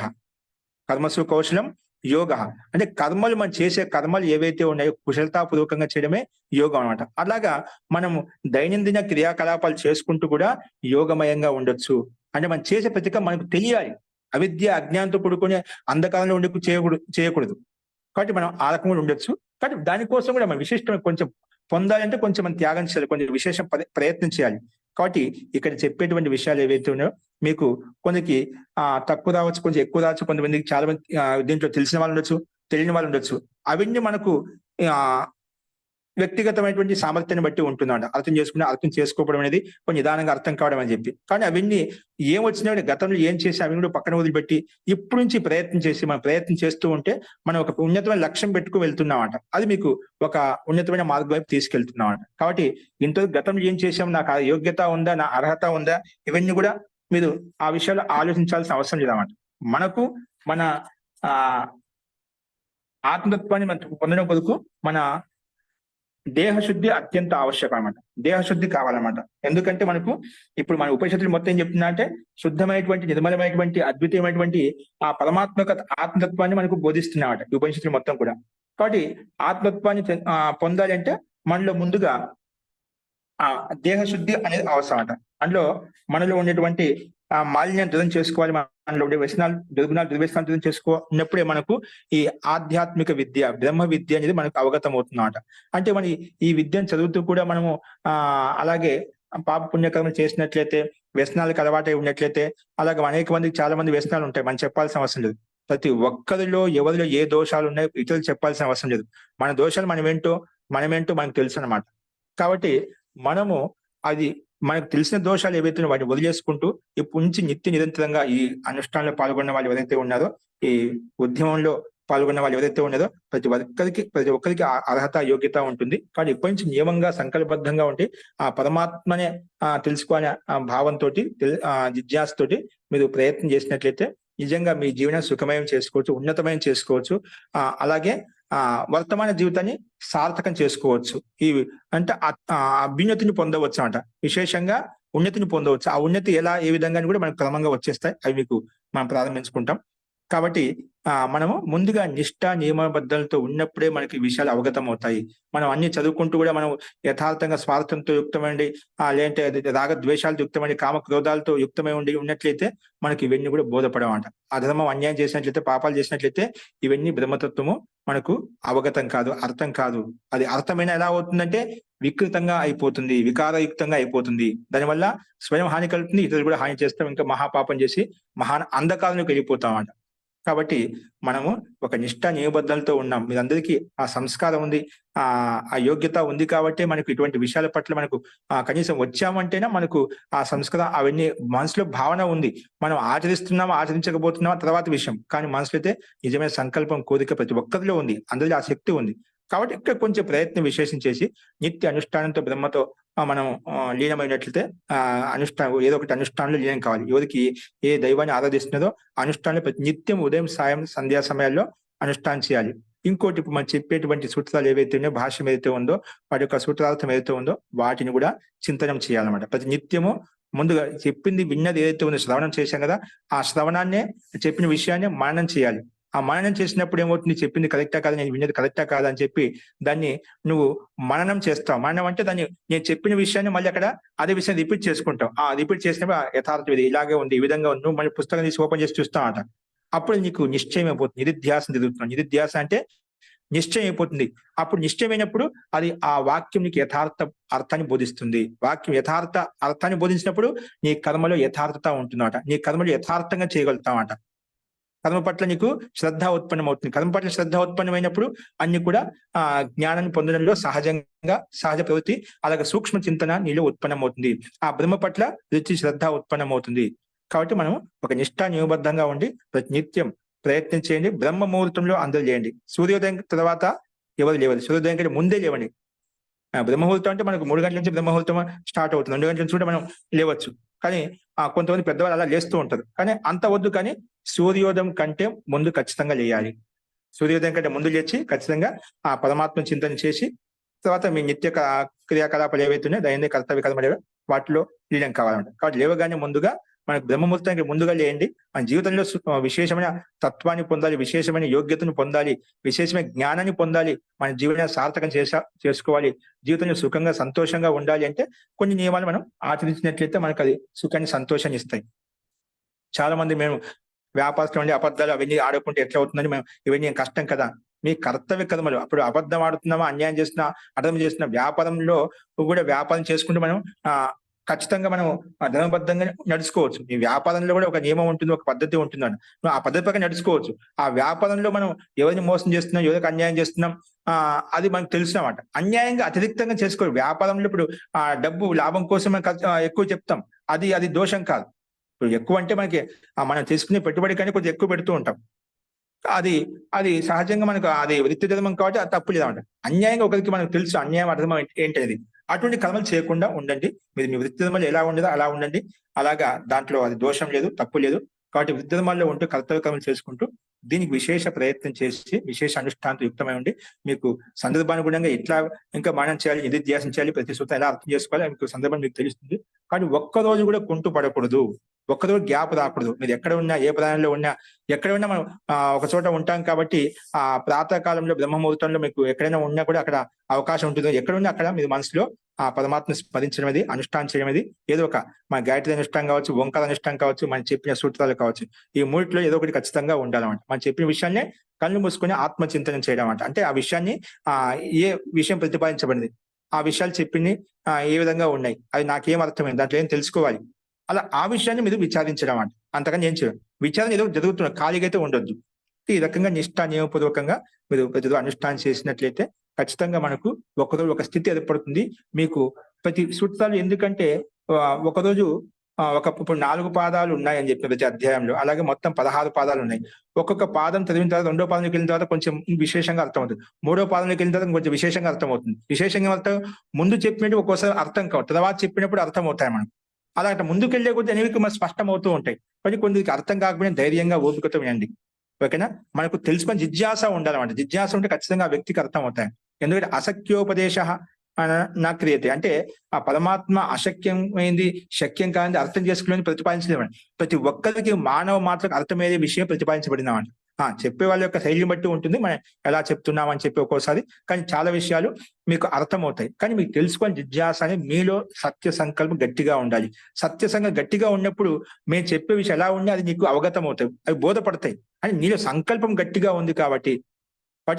కర్మసు కౌశలం యోగ అంటే కర్మలు, మనం చేసే కర్మలు ఏవైతే ఉన్నాయో కుశలతాపూర్వకంగా చేయడమే యోగం అనమాట. అలాగా మనము దైనందిన క్రియాకలాపాలు చేసుకుంటూ కూడా యోగమయంగా ఉండొచ్చు. అంటే మనం చేసే ప్రతిక మనకు తెలియాలి. అవిద్య అజ్ఞానంతో కూడుకునే అంధకారంలో ఉండి చేయకూడదు. కాబట్టి మనం ఆ రకంగా ఉండొచ్చు. కాబట్టి దానికోసం కూడా మనం విశిష్టమైన కొంచెం పొందాలంటే కొంచెం మనం త్యాగం చేయాలి, కొంచెం విశేష ప్రయత్నం చేయాలి. కాబట్టి ఇక్కడ చెప్పేటువంటి విషయాలు ఏవైతే ఉన్నాయో మీకు కొందరికి తక్కువ రావచ్చు, కొంచెం ఎక్కువ రావచ్చు, కొంతమందికి చాలా మంది దీంట్లో తెలిసిన వాళ్ళు ఉండొచ్చు, తెలియని వాళ్ళు ఉండొచ్చు. అవన్నీ మనకు వ్యక్తిగతమైనటువంటి సామర్థ్యాన్ని బట్టి ఉంటుందంట. అర్థం చేసుకోవడం అనేది కొంచెం నిదానంగా అర్థం కావడం అని చెప్పి. కానీ అవన్నీ ఏం వచ్చినా గతంలో ఏం చేసి అవన్నీ కూడా పక్కన వదిలిపెట్టి ఇప్పుడు నుంచి మనం ప్రయత్నం చేస్తూ ఉంటే మనం ఒక ఉన్నతమైన లక్ష్యం పెట్టుకు వెళ్తున్నామంట. అది మీకు ఒక ఉన్నతమైన మార్గం వైపు తీసుకెళ్తున్నామంట. కాబట్టి ఇంతవరకు గతంలో ఏం చేసాం, నాకు ఆ యోగ్యత ఉందా, నా అర్హత ఉందా, ఇవన్నీ కూడా మీరు ఆ విషయాలు ఆలోచించాల్సిన అవసరం లేదన్నమాట. మనకు మన ఆత్మతత్వాన్ని మనం పొందడం కొరకు మన దేహశుద్ధి అత్యంత ఆవశ్యకం అనమాట. దేహశుద్ధి కావాలన్నమాట. ఎందుకంటే మనకు ఇప్పుడు మన ఉపనిషత్తులు మొత్తం ఏం చెప్తున్నా అంటే శుద్ధమైనటువంటి, నిర్మలమైనటువంటి, అద్భుతమైనటువంటి ఆ పరమాత్మ యొక్క ఆత్మతత్వాన్ని మనకు బోధిస్తున్నామట ఈ ఉపనిషత్తులు మొత్తం కూడా. కాబట్టి ఆత్మతత్వాన్ని పొందాలి అంటే మనలో ముందుగా దేహశుద్ధి అనేది అవసరం అంట. అందులో మనలో ఉండేటువంటి మాలిన్యాన్ని దూరం చేసుకోవాలి, మనలో ఉండే దుర్వ్యసనాలు దూరం చేసుకున్నప్పుడే మనకు ఈ ఆధ్యాత్మిక విద్య, బ్రహ్మ విద్య అనేది మనకు అవగతం అవుతుందన్నమాట. అంటే మన ఈ విద్యను చదువుతూ కూడా మనము అలాగే పాప పుణ్యకర్మలు చేసినట్లయితే, వ్యసనాలకు అలవాటై ఉన్నట్లయితే, అలాగే అనేక మందికి చాలా మంది వ్యసనాలు ఉంటాయి, మనం చెప్పాల్సిన అవసరం లేదు. ప్రతి ఒక్కరిలో ఎవరిలో ఏ దోషాలు ఉన్నాయో ఇతరులు చెప్పాల్సిన అవసరం లేదు. మన దోషాలు మనమేంటో మనకు తెలుసు అన్నమాట. కాబట్టి మనము అది మనకు తెలిసిన దోషాలు ఏవైతే వాటిని వదిలేసుకుంటూ ఇప్పటి నుంచి నిరంతరంగా ఈ అనుష్ఠానంలో పాల్గొన్న వాళ్ళు ఎవరైతే ఉన్నారో, ఈ ఉద్యమంలో పాల్గొన్న వాళ్ళు ఎవరైతే ఉన్నారో ప్రతి ఒక్కరికి అర్హత యోగ్యత ఉంటుంది. కానీ ఇప్పటి నుంచి నియమంగా సంకల్పబద్ధంగా ఉంటే ఆ పరమాత్మనే తెలుసుకోవాలనే భావంతో జిజ్ఞాసతోటి మీరు ప్రయత్నం చేసినట్లయితే నిజంగా మీ జీవనం సుఖమయం చేసుకోవచ్చు, ఉన్నతమయం చేసుకోవచ్చు. అలాగే వర్తమాన జీవితాన్ని సార్థకం చేసుకోవచ్చు. ఈ అంటే అభ్యున్నతిని పొందవచ్చు అన్నమాట. విశేషంగా ఉన్నతిని పొందవచ్చు. ఆ ఉన్నతి ఎలా, ఏ విధంగా అని కూడా మనకు క్రమంగా వచ్చేస్తాయి. అవి మీకు మనం ప్రారంభించుకుంటాం. కాబట్టి మనము ముందుగా నిష్ఠ, నియమబద్ధలతో ఉన్నప్పుడే మనకి ఈ విషయాలు అవగతమవుతాయి. మనం అన్ని చదువుకుంటూ కూడా మనం యథార్థంగా స్వార్థంతో యుక్తమైండి లేదంటే రాగద్వేషాలతో యుక్తమైండి, కామక్రోధాలతో యుక్తమై ఉన్నట్లయితే మనకి ఇవన్నీ కూడా బోధపడవమాట. అధర్మం, అన్యాయం చేసినట్లయితే, పాపాలు చేసినట్లయితే ఇవన్నీ బ్రహ్మతత్వము మనకు అవగతం కాదు, అర్థం కాదు. అది అర్థమైనా ఎలా అవుతుందంటే వికృతంగా అయిపోతుంది, వికారయుక్తంగా అయిపోతుంది. దానివల్ల స్వయం హాని కలుగుతుంది, ఇతరులు కూడా హాని చేస్తాం. ఇంకా మహాపాపం చేసి అంధకారంలోకి వెళ్ళిపోతామట. కాబట్టి మనము ఒక నిష్ఠ, నియమబద్ధాలతో ఉన్నాం. మీరందరికీ ఆ సంస్కారం ఉంది, ఆ యోగ్యత ఉంది కాబట్టే మనకు ఇటువంటి విషయాల పట్ల మనకు కనీసం వచ్చామంటేనే మనకు ఆ సంస్కారం అవన్నీ మనసులో భావన ఉంది. మనం ఆచరిస్తున్నామా, ఆచరించకపోతున్నామా తర్వాత విషయం. కానీ మనసులో అయితే నిజమైన సంకల్పం, కోరిక ప్రతి ఒక్కరిలో ఉంది. అందరిలో ఆ శక్తి ఉంది. కాబట్టి ఇక్కడ కొంచెం ప్రయత్నం విశేషం చేసి నిత్య అనుష్ఠానంతో బ్రహ్మతో మనం లీనమైనట్లయితే ఏదో ఒకటి అనుష్ఠానంలో లీనం కావాలి. ఎవరికి ఏ దైవాన్ని ఆరాధిస్తున్నదో అనుష్ఠానంలో ప్రతి నిత్యం ఉదయం, సాయం, సంధ్యా సమయాల్లో అనుష్ఠానం చేయాలి. ఇంకోటి మనం చెప్పేటువంటి సూత్రాలు ఏవైతే ఉన్నాయో, భాష్యం ఏదైతే ఉందో, వాటి యొక్క సూత్రార్థం ఏదైతే ఉందో వాటిని కూడా చింతనం చేయాలన్నమాట. ప్రతి నిత్యము ముందుగా చెప్పింది, విన్నది ఏదైతే ఉందో శ్రవణం చేశాం కదా, ఆ శ్రవణాన్నే, చెప్పిన విషయాన్ని మననం చేయాలి. ఆ మననం చేసినప్పుడు ఏమవుతుంది, చెప్పింది కరెక్టా కాదా, నేను విన్నది కరెక్టా కాదా అని చెప్పి దాన్ని నువ్వు మననం చేస్తావు. మననం అంటే దాన్ని నేను చెప్పిన విషయాన్ని మళ్ళీ అక్కడ అదే విషయం రిపీట్ చేసుకుంటావు. రిపీట్ చేసినప్పుడు యథార్థం ఇది ఇలాగే ఉంది, ఈ విధంగా ఉంది. నువ్వు మళ్ళీ పుస్తకం తీసి ఓపెన్ చేసి చూస్తావు అట. అప్పుడు నీకు నిశ్చయం అయిపోతుంది. నిధిధ్యాసం తిరుగుతున్నావు. నిధిధ్యాస అంటే నిశ్చయం అయిపోతుంది. అప్పుడు నిశ్చయమైనప్పుడు అది ఆ వాక్యం నీకు యథార్థ అర్థాన్ని బోధిస్తుంది. వాక్యం యథార్థ అర్థాన్ని బోధించినప్పుడు నీ కర్మలో యథార్థత ఉంటుందట. నీ కర్మలో యథార్థంగా చేయగలుగుతామట. కర్మ పట్ల నీకు శ్రద్ధ ఉత్పన్నమవుతుంది. కర్మ పట్ల శ్రద్ధ ఉత్పన్నమైనప్పుడు అన్ని కూడా జ్ఞానాన్ని పొందడంలో సహజ ప్రవృత్తి, అలాగే సూక్ష్మ చింతన నీలో ఉత్పన్నమవుతుంది. ఆ బ్రహ్మ పట్ల రుచి, శ్రద్ధ ఉత్పన్నమవుతుంది. కాబట్టి మనం ఒక నిష్ఠా నియమబద్ధంగా ఉండి ప్రతి నిత్యం ప్రయత్నం చేయండి. బ్రహ్మ ముహూర్తంలో అందరూ లేండి. సూర్యోదయం తర్వాత ఎవరు లేవదు. సూర్యోదయం కంటే ముందే లేవండి. బ్రహ్మముహూర్తం అంటే మనకు 3 గంటల నుంచి బ్రహ్మముహూర్తం స్టార్ట్ అవుతుంది. 2 గంటల నుంచి కూడా మనం లేవచ్చు. కానీ కొంతమంది పెద్దవాళ్ళు అలా లేస్తూ ఉంటారు. కానీ అంత వద్దు. కానీ సూర్యోదయం కంటే ముందు ఖచ్చితంగా లేయాలి. సూర్యోదయం కంటే ముందు లేచి ఖచ్చితంగా ఆ పరమాత్మ చింతన చేసి తర్వాత మీ నిత్య క్రియాకలాపాలు ఏవైతే ఉన్నాయో దైనందిన కర్తవ్య కర్మలు వాటిలో లీనం కావాలంట. కాబట్టి లేవగానే ముందుగా మనకు బ్రహ్మముహూర్తానికి ముందుగా లేయండి. మన జీవితంలో విశేషమైన తత్వాన్ని పొందాలి, విశేషమైన యోగ్యతను పొందాలి, విశేషమైన జ్ఞానాన్ని పొందాలి, మన జీవనాన్ని సార్థకం చేసుకోవాలి, జీవితంలో సుఖంగా, సంతోషంగా ఉండాలి అంటే కొన్ని నియమాలు మనం ఆచరించినట్లయితే మనకు అది సుఖాన్ని, సంతోషాన్ని ఇస్తాయి. చాలా మంది మేము వ్యాపారస్తులు అండి, అబద్ధాలు అవన్నీ ఆడుకుంటే ఎట్లా అవుతుందని మేము ఇవన్నీ కష్టం కదా. మీ కర్తవ్య కర్మలు అప్పుడు అబద్ధం ఆడుతున్నామా, అన్యాయం చేస్తున్నా, అర్థం చేస్తున్న వ్యాపారంలో కూడా వ్యాపారం చేసుకుంటూ మనం ఖచ్చితంగా మనం ధర్మబద్ధంగా నడుచుకోవచ్చు. ఈ వ్యాపారంలో కూడా ఒక నియమం ఉంటుంది, ఒక పద్ధతి ఉంటుందండి. నువ్వు ఆ పద్ధతి ప్రకారం నడుచుకోవచ్చు. ఆ వ్యాపారంలో మనం ఎవరిని మోసం చేస్తున్నాం, ఎవరికి అన్యాయం చేస్తున్నాం అది మనకు తెలుసునమాట. అన్యాయంగా అతిరిక్తంగా చేసుకోవాలి. వ్యాపారంలో ఇప్పుడు డబ్బు లాభం కోసం ఎక్కువ చెప్తాం, అది దోషం కాదు. ఇప్పుడు ఎక్కువ అంటే మనకి మనం తీసుకునే పెట్టుబడి కానీ కొంచెం ఎక్కువ పెడుతూ ఉంటాం. అది సహజంగా మనకు అది వృత్తి ధర్మం కాబట్టి అది తప్పు లేదన్నమాట. అన్యాయంగా ఒకరికి మనకు తెలుసు అన్యాయం అధర్మం ఏంటనేది. అటువంటి కర్మలు చేయకుండా ఉండండి. మీరు మీ వృత్తి ధర్మాలు ఎలా ఉండదో అలా ఉండండి. అలాగా దాంట్లో అది దోషం లేదు, తప్పు లేదు. కాబట్టి వృత్తి ధర్మాల్లో ఉంటూ కర్తవ్య కర్మలు చేసుకుంటూ దీనికి విశేష ప్రయత్నం చేసి విశేష అనుష్ఠానంతో యుక్తమై ఉండి మీకు సందర్భానుగుణంగా ఎట్లా ఇంకా మనం చేయాలి, నిధిధ్యాసం చేయాలి, ప్రతి సూత్రం ఎలా అర్థం చేసుకోవాలి మీకు సందర్భం మీకు తెలుస్తుంది. కానీ ఒక్కరోజు కూడా కుంటు పడకూడదు, ఒక్కరోజు గ్యాప్ రాకూడదు. మీరు ఎక్కడ ఉన్నా, ఏ ప్రయాణంలో ఉన్నా, ఎక్కడ ఉన్నా మనం ఒక చోట ఉంటాం కాబట్టి ప్రాతకాలంలో బ్రహ్మముహూర్తంలో మీకు ఎక్కడైనా ఉన్నా కూడా అక్కడ అవకాశం ఉంటుంది. ఎక్కడున్నా అక్కడ మీరు మనసులో పరమాత్మ స్మరించడం, అనుష్ఠానం చేయడం, ఏదో ఒక మన గాయత్రి అనుష్ఠానం కావచ్చు, ఓంకార అనుష్ఠానం కావచ్చు, మనం చెప్పిన సూత్రాలు కావచ్చు, ఈ మూడిట్లో ఏదో ఒకటి ఖచ్చితంగా ఉండాలన్నమాట. మనం చెప్పిన విషయాన్ని కళ్ళు మూసుకొని ఆత్మచింతనం చేయడం అంటే ఆ విషయాన్ని ఏ విషయం ప్రతిపాదించబడింది, ఆ విషయాలు చెప్పింది ఏ విధంగా ఉన్నాయి, అది నాకేం అర్థమైంది, దాంట్లో ఏం తెలుసుకోవాలి, అలా ఆ విషయాన్ని మీరు విచారించడం అంట. అంతకని ఏం చేయడం, విచారణ ఏదో జరుగుతున్న ఖాళీగా అయితే ఉండొద్దు. ఈ రకంగా నిష్ఠా నియమపూర్వకంగా మీరు ప్రతిరోజు అనుష్ఠానం చేసినట్లయితే ఖచ్చితంగా మనకు ఒకరోజు ఒక స్థితి ఏర్పడుతుంది. మీకు ప్రతి సూత్రాలు ఎందుకంటే ఒకరోజు ఇప్పుడు 4 పాదాలు ఉన్నాయని చెప్పిన ప్రతి అధ్యాయంలో, అలాగే మొత్తం 16 పాదాలు ఉన్నాయి. ఒక్కొక్క పాదం చదివిన తర్వాత 2వ పాదంలోకి వెళ్ళిన తర్వాత కొంచెం విశేషంగా అర్థమవుతుంది. 3వ పాదంలోకి వెళ్ళిన తర్వాత కొంచెం విశేషంగా అర్థమవుతుంది. విశేషంగా అర్థం ముందు చెప్పినట్టు ఒక్కోసారి అర్థం కావు, తర్వాత చెప్పినప్పుడు అర్థం అవుతాయి మనకు. అలా ముందుకెళ్లే కొద్ది అనేవి స్పష్టం అవుతూ ఉంటాయి. కానీ కొందరికి అర్థం కాకపోయినా ధైర్యంగా ఓపికతో వినండి. ఓకేనా. మనకు తెలుసుకొని జిజ్ఞాస ఉండాలన్నమాట. జిజ్ఞాస ఉంటే ఖచ్చితంగా ఆ వ్యక్తికి అర్థం అవుతాయి. ఎందుకంటే అశక్యోపదేశ నా క్రియతే అంటే ఆ పరమాత్మ అశక్యమైంది, శక్యం కానిది అర్థం చేసుకుని ప్రతిపాదించలేమండి. ప్రతి ఒక్కరికి మానవ మాత్రకు అర్థమయ్యే విషయం ప్రతిపాదించబడిందన్నమాట. చెప్పే వాళ్ళ యొక్క శైలిని బట్టి ఉంటుంది. మనం ఎలా చెప్తున్నామని చెప్పి ఒక్కోసారి. కానీ చాలా విషయాలు మీకు అర్థమవుతాయి. కానీ మీకు తెలుసుకొని జిజ్ఞాస అనేది మీలో సత్య సంకల్పం గట్టిగా ఉండాలి. సత్య సంకల్పం గట్టిగా ఉన్నప్పుడు మేము చెప్పే విషయం ఎలా ఉన్నా అది నీకు అవగతం అవుతాయి. అవి బోధపడతాయి. అని నీలో సంకల్పం గట్టిగా ఉంది కాబట్టి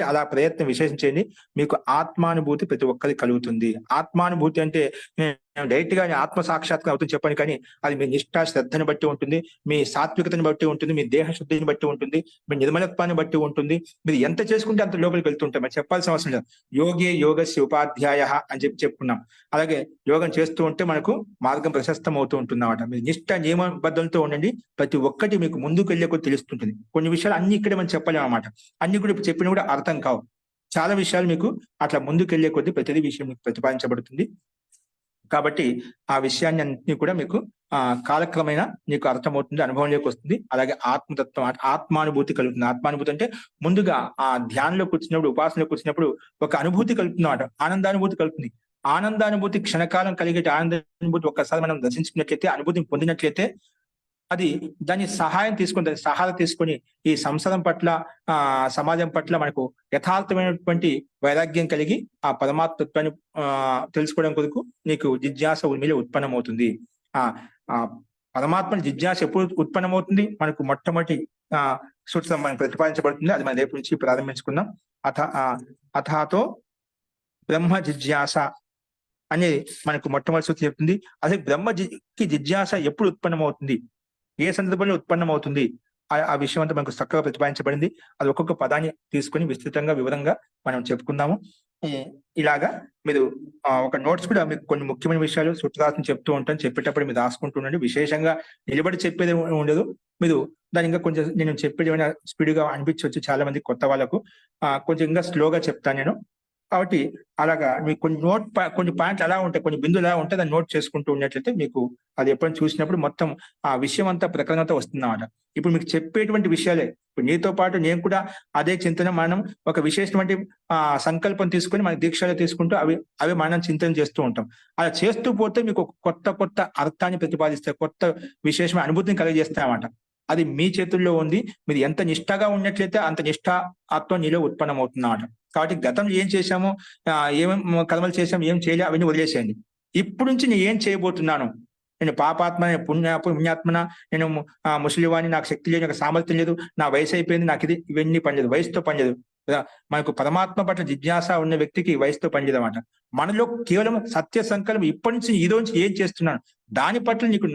అలా ప్రయత్నం విశేషించేయండి. మీకు ఆత్మానుభూతి ప్రతి ఒక్కరికి కలుగుతుంది. ఆత్మానుభూతి అంటే నేను డైరెక్ట్ గా ఆత్మ సాక్షాత్కారం అవుతుంది చెప్పాను. కానీ అది మీ నిష్ఠా శ్రద్ధని బట్టి ఉంటుంది, మీ సాత్వికతని బట్టి ఉంటుంది, మీ దేహ శుద్ధిని బట్టి ఉంటుంది, మీ నిర్మలత్వాన్ని బట్టి ఉంటుంది. మీరు ఎంత చేసుకుంటే అంత లోపలికి వెళ్తుంటాం. మరి చెప్పాల్సిన అవసరం లేదు. యోగే యోగస్య ఉపాధ్యాయ అని చెప్పుకున్నాం. అలాగే యోగం చేస్తూ ఉంటే మనకు మార్గం ప్రశస్తం అవుతూ ఉంటుంది అన్నమాట. మీరు నిష్ఠ నియమబద్ధంతో ఉండండి. ప్రతి ఒక్కటి మీకు ముందుకు వెళ్ళే కొద్ది తెలుస్తుంటుంది. కొన్ని విషయాలు అన్ని ఇక్కడే మనం చెప్పలేము అన్నమాట. అన్ని కూడా చెప్పినా కూడా అర్థం కావు. చాలా విషయాలు మీకు అట్లా ముందుకెళ్లే కొద్దీ ప్రతిదీ విషయం మీకు ప్రతిపాదించబడుతుంది. కాబట్టి ఆ విషయాన్ని అన్నింటినీ కూడా మీకు కాలక్రమేణా నీకు అర్థమవుతుంది, అనుభవంలోకి వస్తుంది. అలాగే ఆత్మతత్వం, ఆత్మానుభూతి కలుగుతుంది. ఆత్మానుభూతి అంటే ముందుగా ఆ ధ్యానంలో కూర్చున్నప్పుడు, ఉపాసనలో కూర్చున్నప్పుడు ఒక అనుభూతి కలుగుతుంది అన్నమాట. ఆనందానుభూతి కలుగుతుంది. ఆనందానుభూతి క్షణకాలం కలిగే ఆనందానుభూతి ఒక్కసారి మనం దర్శించుకున్నట్లయితే, అనుభూతిని పొందినట్లయితే అది దాని సహాయం తీసుకొని, దాని సహాయం తీసుకొని ఈ సంసారం పట్ల సమాజం పట్ల మనకు యథార్థమైనటువంటి వైరాగ్యం కలిగి ఆ పరమాత్మత్వాన్ని తెలుసుకోవడం కొరకు నీకు జిజ్ఞాస మీద ఉత్పన్నమవుతుంది. ఆ పరమాత్మ జిజ్ఞాస ఎప్పుడు ఉత్పన్నమవుతుంది? మనకు మొట్టమొదటి సూత్రం మనకు ప్రతిపాదించబడుతుంది. అది మనం రేపు నుంచి ప్రారంభించుకుందాం. అథాతో బ్రహ్మ జిజ్ఞాస అనేది మనకు మొట్టమొదటి సూత్రం చెప్తుంది. అదే బ్రహ్మకి జిజ్ఞాస ఎప్పుడు ఉత్పన్నమవుతుంది, ఏ సందర్భంలో ఉత్పన్నమవుతుంది, ఆ విషయం అంతా మనకు చక్కగా ప్రతిపాదించబడింది. అది ఒక్కొక్క పదాన్ని తీసుకొని విస్తృతంగా వివరంగా మనం చెప్పుకుందాము. ఇలాగా మీరు ఒక నోట్స్ కూడా మీకు కొన్ని ముఖ్యమైన విషయాలు సూత్రాలను చెప్తూ ఉంటాను. చెప్పేటప్పుడు మీరు రాసుకుంటూ ఉండండి. విశేషంగా నిలబడి చెప్పేది ఉండదు. మీరు దాని ఇంకా కొంచెం నేను చెప్పేది ఏమైనా స్పీడ్గా అనిపించవచ్చు చాలా మంది కొత్త వాళ్ళకు. కొంచెం ఇంకా స్లోగా చెప్తాను నేను. కాబట్టి అలాగా మీకు కొన్ని పాయింట్లు అలా ఉంటాయి, కొన్ని బిందులు ఎలా ఉంటాయి, దాన్ని నోట్ చేసుకుంటూ ఉన్నట్లయితే మీకు అది ఎప్పుడైనా చూసినప్పుడు మొత్తం ఆ విషయం అంతా ప్రకరణతో వస్తుందన్నమాట. ఇప్పుడు మీకు చెప్పేటువంటి విషయాలే ఇప్పుడు నీతో పాటు నేను కూడా అదే చింతన మనం ఒక విశేషమైన సంకల్పం తీసుకొని మన దీక్షలో తీసుకుంటూ అవి మనం చింతన చేస్తూ ఉంటాం. అలా చేస్తూ పోతే మీకు కొత్త అర్థాన్ని ప్రతిపాదిస్తాయి, కొత్త విశేషమైన అనుభూతిని కలిగజేస్తాయన్నమాట. అది మీ చేతుల్లో ఉంది. మీరు ఎంత నిష్ఠగా ఉన్నట్లయితే అంత ఆత్మ నీలో ఉత్పన్నం అవుతుందన్నమాట. కాబట్టి గతంలో ఏం చేశామో, ఏమేమి కర్మలు చేశాము, ఏం చేయలే అవన్నీ వదిలేసేయండి. ఇప్పుడు నుంచి నేను ఏం చేయబోతున్నాను, నేను పాపాత్మ, పుణ్యాత్మన, నేను ముసలివాణి, నాకు శక్తి లేదు, నాకు సామర్థ్యం లేదు, నా వయసు అయిపోయింది, నాకు ఇవన్నీ పనిలేదు, వయసుతో పనిలేదు. మనకు పరమాత్మ పట్ల జిజ్ఞాస ఉన్న వ్యక్తికి వయసుతో పనిలేదు అన్నమాట. మనలో కేవలం సత్య సంకల్పం ఇప్పటి నుంచి ఈ రోజు ఏం చేస్తున్నాను దాని పట్ల నీకు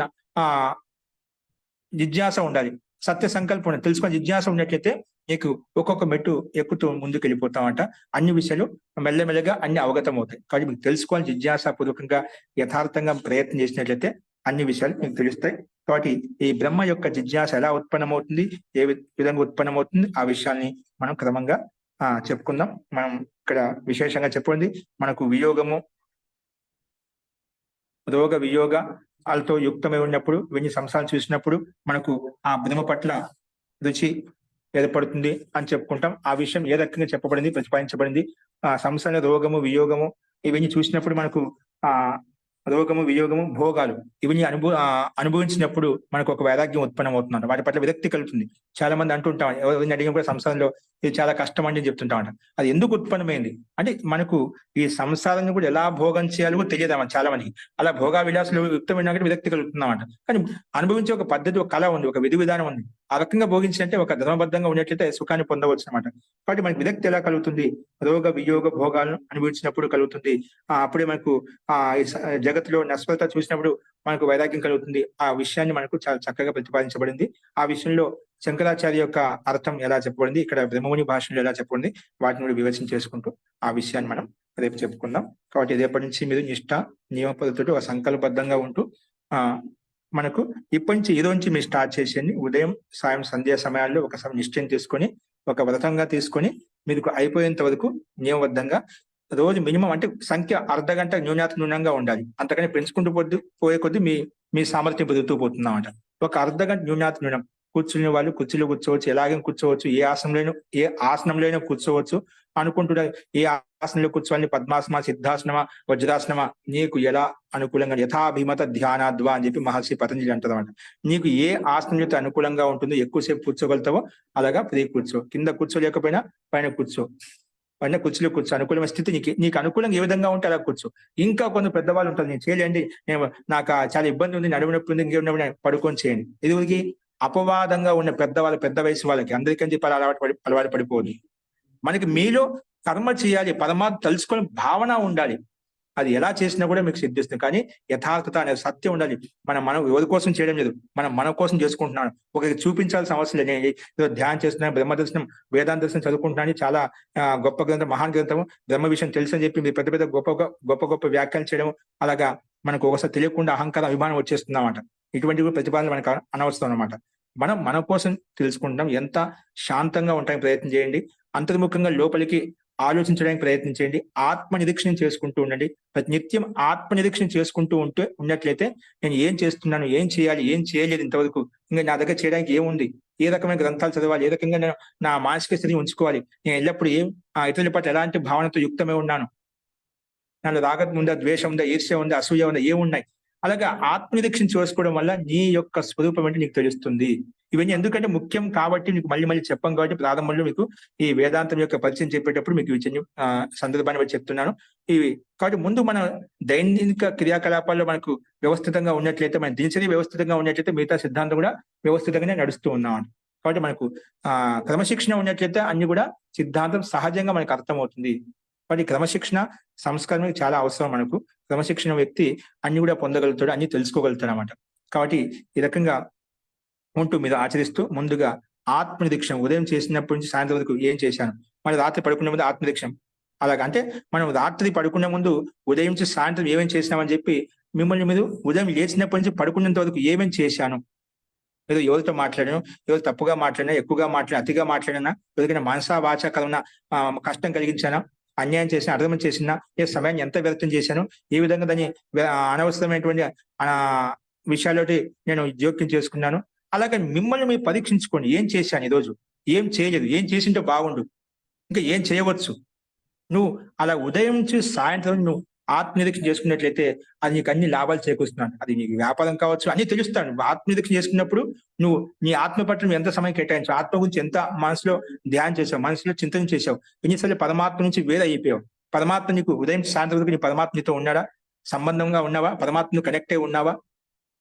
జిజ్ఞాస ఉండాలి, సత్య సంకల్పం ఉండాలి. తెలుసుకొని జిజ్ఞాస ఉన్నట్లయితే నీకు ఒక్కొక్క మెట్టు ఎక్కుతూ ముందుకు వెళ్ళిపోతామంట. అన్ని విషయాలు మెల్లమెల్లగా అన్ని అవగతం అవుతాయి. కాబట్టి మీకు తెలుసుకోవాలి, జిజ్ఞాసాపూర్వకంగా యథార్థంగా ప్రయత్నం చేసినట్లయితే అన్ని విషయాలు మీకు తెలుస్తాయి. కాబట్టి ఈ బ్రహ్మ యొక్క జిజ్ఞాస ఎలా ఉత్పన్నమవుతుంది, ఏ విధంగా ఉత్పన్నమవుతుంది, ఆ విషయాల్ని మనం క్రమంగా చెప్పుకుందాం. మనం ఇక్కడ విశేషంగా చెప్పండి, మనకు వియోగము, రోగ వియోగ వాళ్ళతో యుక్తమై ఉన్నప్పుడు, ఇవన్నీ సంసారం చూసినప్పుడు మనకు ఆ బ్రహ్మ పట్ల రుచి ఏర్పడుతుంది అని చెప్పుకుంటాం. ఆ విషయం ఏ రకంగా చెప్పబడింది, ప్రతిపాదించబడింది. సంసార రోగము వియోగము ఇవన్నీ చూసినప్పుడు మనకు రోగము వియోగము భోగాలు ఇవన్నీ అనుభవించినప్పుడు మనకు ఒక వైరాగ్యం ఉత్పన్నం అవుతుంది. వాటి పట్ల విరక్తి కలుగుతుంది. చాలా మంది అంటుంటాం, ఎవరిని అడిగిన కూడా సంసారంలో ఇది చాలా కష్టం అని చెప్తుంటామంట. అది ఎందుకు ఉత్పన్నమైంది అంటే మనకు ఈ సంసారాన్ని కూడా ఎలా భోగం చేయాలో కూడా తెలియదామని చాలా మందికి. అలా భోగా విలాసులు యుక్తమైన విరక్తి కలుగుతున్నామంట. కానీ అనుభవించే ఒక పద్ధతి, ఒక కళ ఉంది, ఒక విధి విధానం ఉంది. ఆ రకంగా భోగించినట్టే ఒక ధర్మబద్ధంగా ఉన్నట్లయితే సుఖాన్ని పొందవచ్చు అనమాట. కాబట్టి మనకి విరక్తి ఎలా కలుగుతుంది, రోగ వియోగ భోగాలను అనుభవించినప్పుడు కలుగుతుంది. అప్పుడే మనకు జగత్తులో నశ్వరత చూసినప్పుడు మనకు వైరాగ్యం కలుగుతుంది. ఆ విషయాన్ని మనకు చాలా చక్కగా ప్రతిపాదించబడింది. ఆ విషయంలో శంకరాచార్య యొక్క అర్థం ఎలా చెప్పబడింది, ఇక్కడ బ్రహ్మముని భాషలో ఎలా చెప్పబడింది, వాటిని కూడా వివరణ చేసుకుంటూ ఆ విషయాన్ని మనం రేపు చెప్పుకుందాం. కాబట్టి రేపటి నుంచి మీరు నిష్ఠ నియమ పద్ధతితో ఒక సంకల్పబద్ధంగా ఉంటూ మనకు ఇప్పటి నుంచి ఈరోజు నుంచి మీరు స్టార్ట్ చేసేయండి. ఉదయం సాయం సంధ్యా సమయాల్లో ఒక నిశ్చయం తీసుకొని, ఒక వ్రతంగా తీసుకొని మీకు అయిపోయేంత వరకు నియమబద్ధంగా రోజు మినిమం అంటే సంఖ్య అర్ధగంట న్యూనంగా ఉండాలి. అంతకని పెంచుకుంటూ పోయే కొద్దీ మీ సామర్థ్యం పెరుగుతూ పోతుందన్నమాట. ఒక అర్ధగంట న్యూనం కూర్చునే వాళ్ళు కుర్చీలో కూర్చోవచ్చు, ఎలాగైనా కూర్చోవచ్చు, ఏ ఆసనంలోనైనా కూర్చోవచ్చు అనుకుంటున్నారు. ఏ ఆసనంలో కూర్చోవాలని, పద్మాసనమా, సిద్ధాసనమా, వజ్రాసనమా, నీకు ఎలా అనుకూలంగా యథాభిమత ధ్యానాద్వా అని చెప్పి మహర్షి పతంజలి అంటారన్నమాట. నీకు ఏ ఆసనం అయితే అనుకూలంగా ఉంటుందో, ఎక్కువసేపు కూర్చోగలుగుతావో అలాగా పైకి కూర్చో, కింద కూర్చోలేకపోయినా పైన కూర్చో, పైన కుర్చీలో కూర్చో, అనుకూలమైన స్థితి నీకు అనుకూలంగా ఏ విధంగా ఉంటే అలా కూర్చో. ఇంకా కొంత పెద్దవాళ్ళు ఉంటారు, నేను చేయలేండి, నాకు చాలా ఇబ్బంది ఉంది, నడుము నొప్పి ఉంది, ఇంకేమున్నప్పుడు పడుకొని చేయండి. ఇది అపవాదంగా ఉన్న పెద్దవాళ్ళు, పెద్ద వయసు వాళ్ళకి అందరికని చెప్పి అలవాటు పడిపోదు. మనకి మీలో కర్మ చేయాలి, పరమాత్మ తలుచుకొని భావన ఉండాలి. అది ఎలా చేసినా కూడా మీకు సిద్ధిస్తుంది. కానీ యథార్థత అనే సత్యం ఉండాలి. మనం ఎవరి కోసం చేయడం లేదు, మన కోసం చేసుకుంటున్నాను. ఒకరికి చూపించాల్సిన అవసరం లేదు. నేను ఏదో ధ్యానం చేస్తున్నాను, బ్రహ్మ దర్శనం, వేదాంత దర్శనం చదువుకుంటున్నాను, చాలా గొప్ప గ్రంథం, మహాన్ గ్రంథం, బ్రహ్మ విషయం తెలుసు అని చెప్పి మీరు పెద్ద పెద్ద గొప్ప వ్యాఖ్యలు చేయడం, అలాగా మనకు ఒకసారి తెలియకుండా అహంకారం, అభిమానం వచ్చేస్తుందన్నమాట. ఇటువంటివి ప్రతిపాదన మనకు అనవసరం అనమాట. మన కోసం తెలుసుకుంటాం. ఎంత శాంతంగా ఉండడానికి ప్రయత్నం చేయండి. అంతర్ముఖంగా లోపలికి ఆలోచించడానికి ప్రయత్నించండి. ఆత్మ నిరీక్షణ చేసుకుంటూ ఉండండి. ప్రతి నిత్యం ఆత్మ నిరీక్షణ చేసుకుంటూ ఉన్నట్లయితే నేను ఏం చేస్తున్నాను, ఏం చేయాలి, ఏం చేయలేదు ఇంతవరకు, ఇంకా నా దగ్గర చేయడానికి ఏముంది, ఏ రకమైన గ్రంథాలు చదవాలి, ఏ రకంగా నేను నా మానసిక స్థితిని ఉంచుకోవాలి, నేను ఎల్లప్పుడూ ఇతరుల పట్ల ఎలాంటి భావనతో యుక్తమై ఉన్నాను, నాలో రాగం ఉందా, ద్వేషం ఉందా, ఈర్ష్య ఉందా, అసూయ ఉందా, ఏమున్నాయి, అలాగా ఆత్మనిరీక్షణ చేసుకోవడం వల్ల నీ యొక్క స్వరూపం అంటే నీకు తెలుస్తుంది. ఇవన్నీ ఎందుకంటే ముఖ్యం కాబట్టి మీకు మళ్ళీ చెప్పాం కాబట్టి ప్రారంభంలో మీకు ఈ వేదాంతం యొక్క పరిచయం చెప్పేటప్పుడు మీకు సందర్భాన్ని బట్టి చెప్తున్నాను. ఇవి కాబట్టి ముందు మన దైనిక క్రియాకలాపాల్లో మనకు వ్యవస్థితంగా ఉన్నట్లయితే, మన దినచర్య వ్యవస్థితంగా ఉన్నట్లయితే మిగతా సిద్ధాంతం కూడా వ్యవస్థితంగానే నడుస్తూ ఉన్నాం. కాబట్టి మనకు క్రమశిక్షణ ఉన్నట్లయితే అన్ని కూడా సిద్ధాంతం సహజంగా మనకు అర్థమవుతుంది. కాబట్టి క్రమశిక్షణ, సంస్కారం చాలా అవసరం మనకు. క్రమశిక్షణ వ్యక్తి అన్ని కూడా పొందగలుగుతాడు, అన్ని తెలుసుకోగలుగుతాడు అన్నమాట. కాబట్టి ఈ రకంగా ఉంటూ మీరు ఆచరిస్తూ ముందుగా ఆత్మనిరీక్షణ, ఉదయం చేసినప్పటి నుంచి సాయంత్రం వరకు ఏం చేశాను, మరి రాత్రి పడుకునే ముందు ఆత్మనిరీక్షణ. అలాగా అంటే మనం రాత్రి పడుకునే ముందు ఉదయం నుంచి సాయంత్రం ఏమేమి చేసినామని చెప్పి మిమ్మల్ని మీరు ఉదయం లేచినప్పటి నుంచి పడుకునేంత వరకు ఏమేమి చేశాను, ఏదో ఎవరితో మాట్లాడాను, ఎవరు తప్పుగా మాట్లాడినా, ఎక్కువగా మాట్లాడినా, అతిగా మాట్లాడినా, ఎవరికైనా మనసా వాచ కలన కష్టం కలిగించానా, అన్యాయం చేసిన, అర్థం చేసిన, సమయాన్ని ఎంత వ్యర్థం చేశాను, ఏ విధంగా దాన్ని అనవసరమైనటువంటి విషయాలతోటి నేను జోక్యం చేసుకున్నాను. అలాగే మిమ్మల్ని మీరు పరీక్షించుకోండి. ఏం చేశాను ఈరోజు, ఏం చేయలేదు, ఏం చేసింటే బాగుండు, ఇంకా ఏం చేయవచ్చు. నువ్వు అలా ఉదయం నుంచి సాయంత్రం నువ్వు ఆత్మనిరీక్షణ చేసుకున్నట్లయితే అది నీకు అన్ని లాభాలు చేకూరుస్తున్నాను. అది నీకు వ్యాపారం కావచ్చు, అన్ని తెలుస్తాను. ఆత్మనిరీక్షణ చేసుకున్నప్పుడు నువ్వు నీ ఆత్మ పట్ల ఎంత సమయం కేటాయించావు, ఆత్మ గురించి ఎంత మనసులో ధ్యానం చేసావు, మనసులో చింతన చేసావు, ఎన్నిసార్లు పరమాత్మ నుంచి వేరే అయిపోయావు. పరమాత్మ నీకు ఉదయం సాయంత్రం వరకు నీ పరమాత్మ నీతో ఉన్నాడా, సంబంధంగా ఉన్నావా, పరమాత్మను కనెక్ట్ అయి ఉన్నావా,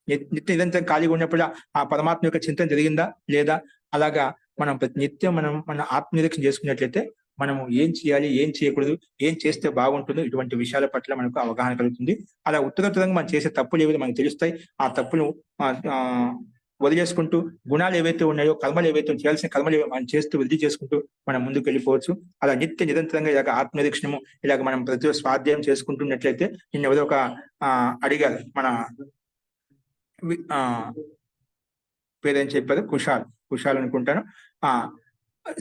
నిత్య నిరంతరం ఖాళీగా ఉన్నప్పుడు ఆ పరమాత్మ యొక్క చింతన జరిగిందా లేదా. అలాగా మనం ప్రతి నిత్యం మన ఆత్మనిరీక్షణ చేసుకున్నట్లయితే మనము ఏం చేయాలి, ఏం చేయకూడదు, ఏం చేస్తే బాగుంటుందో ఇటువంటి విషయాల పట్ల మనకు అవగాహన కలుగుతుంది. అలా ఉత్తరోత్తరంగా మనం చేసే తప్పులు ఏవైతే మనకు తెలుస్తాయి, ఆ తప్పులు వదిలేసుకుంటూ గుణాలు ఏవైతే ఉన్నాయో, కర్మలు ఏవైతే చేయాల్సిన కర్మలు మనం చేస్తూ వృద్ధి చేసుకుంటూ మనం ముందుకు వెళ్ళిపోవచ్చు. అలా నిత్య నిరంతరంగా ఇలాగ ఆత్మనిరీక్షణము ఇలాగ మనం ప్రతి స్వాధ్యాయం చేసుకుంటున్నట్లయితే నిన్న ఎవరో ఒక అడిగారు, మన పేరేం చెప్పారు, కుషాల్ అనుకుంటాను.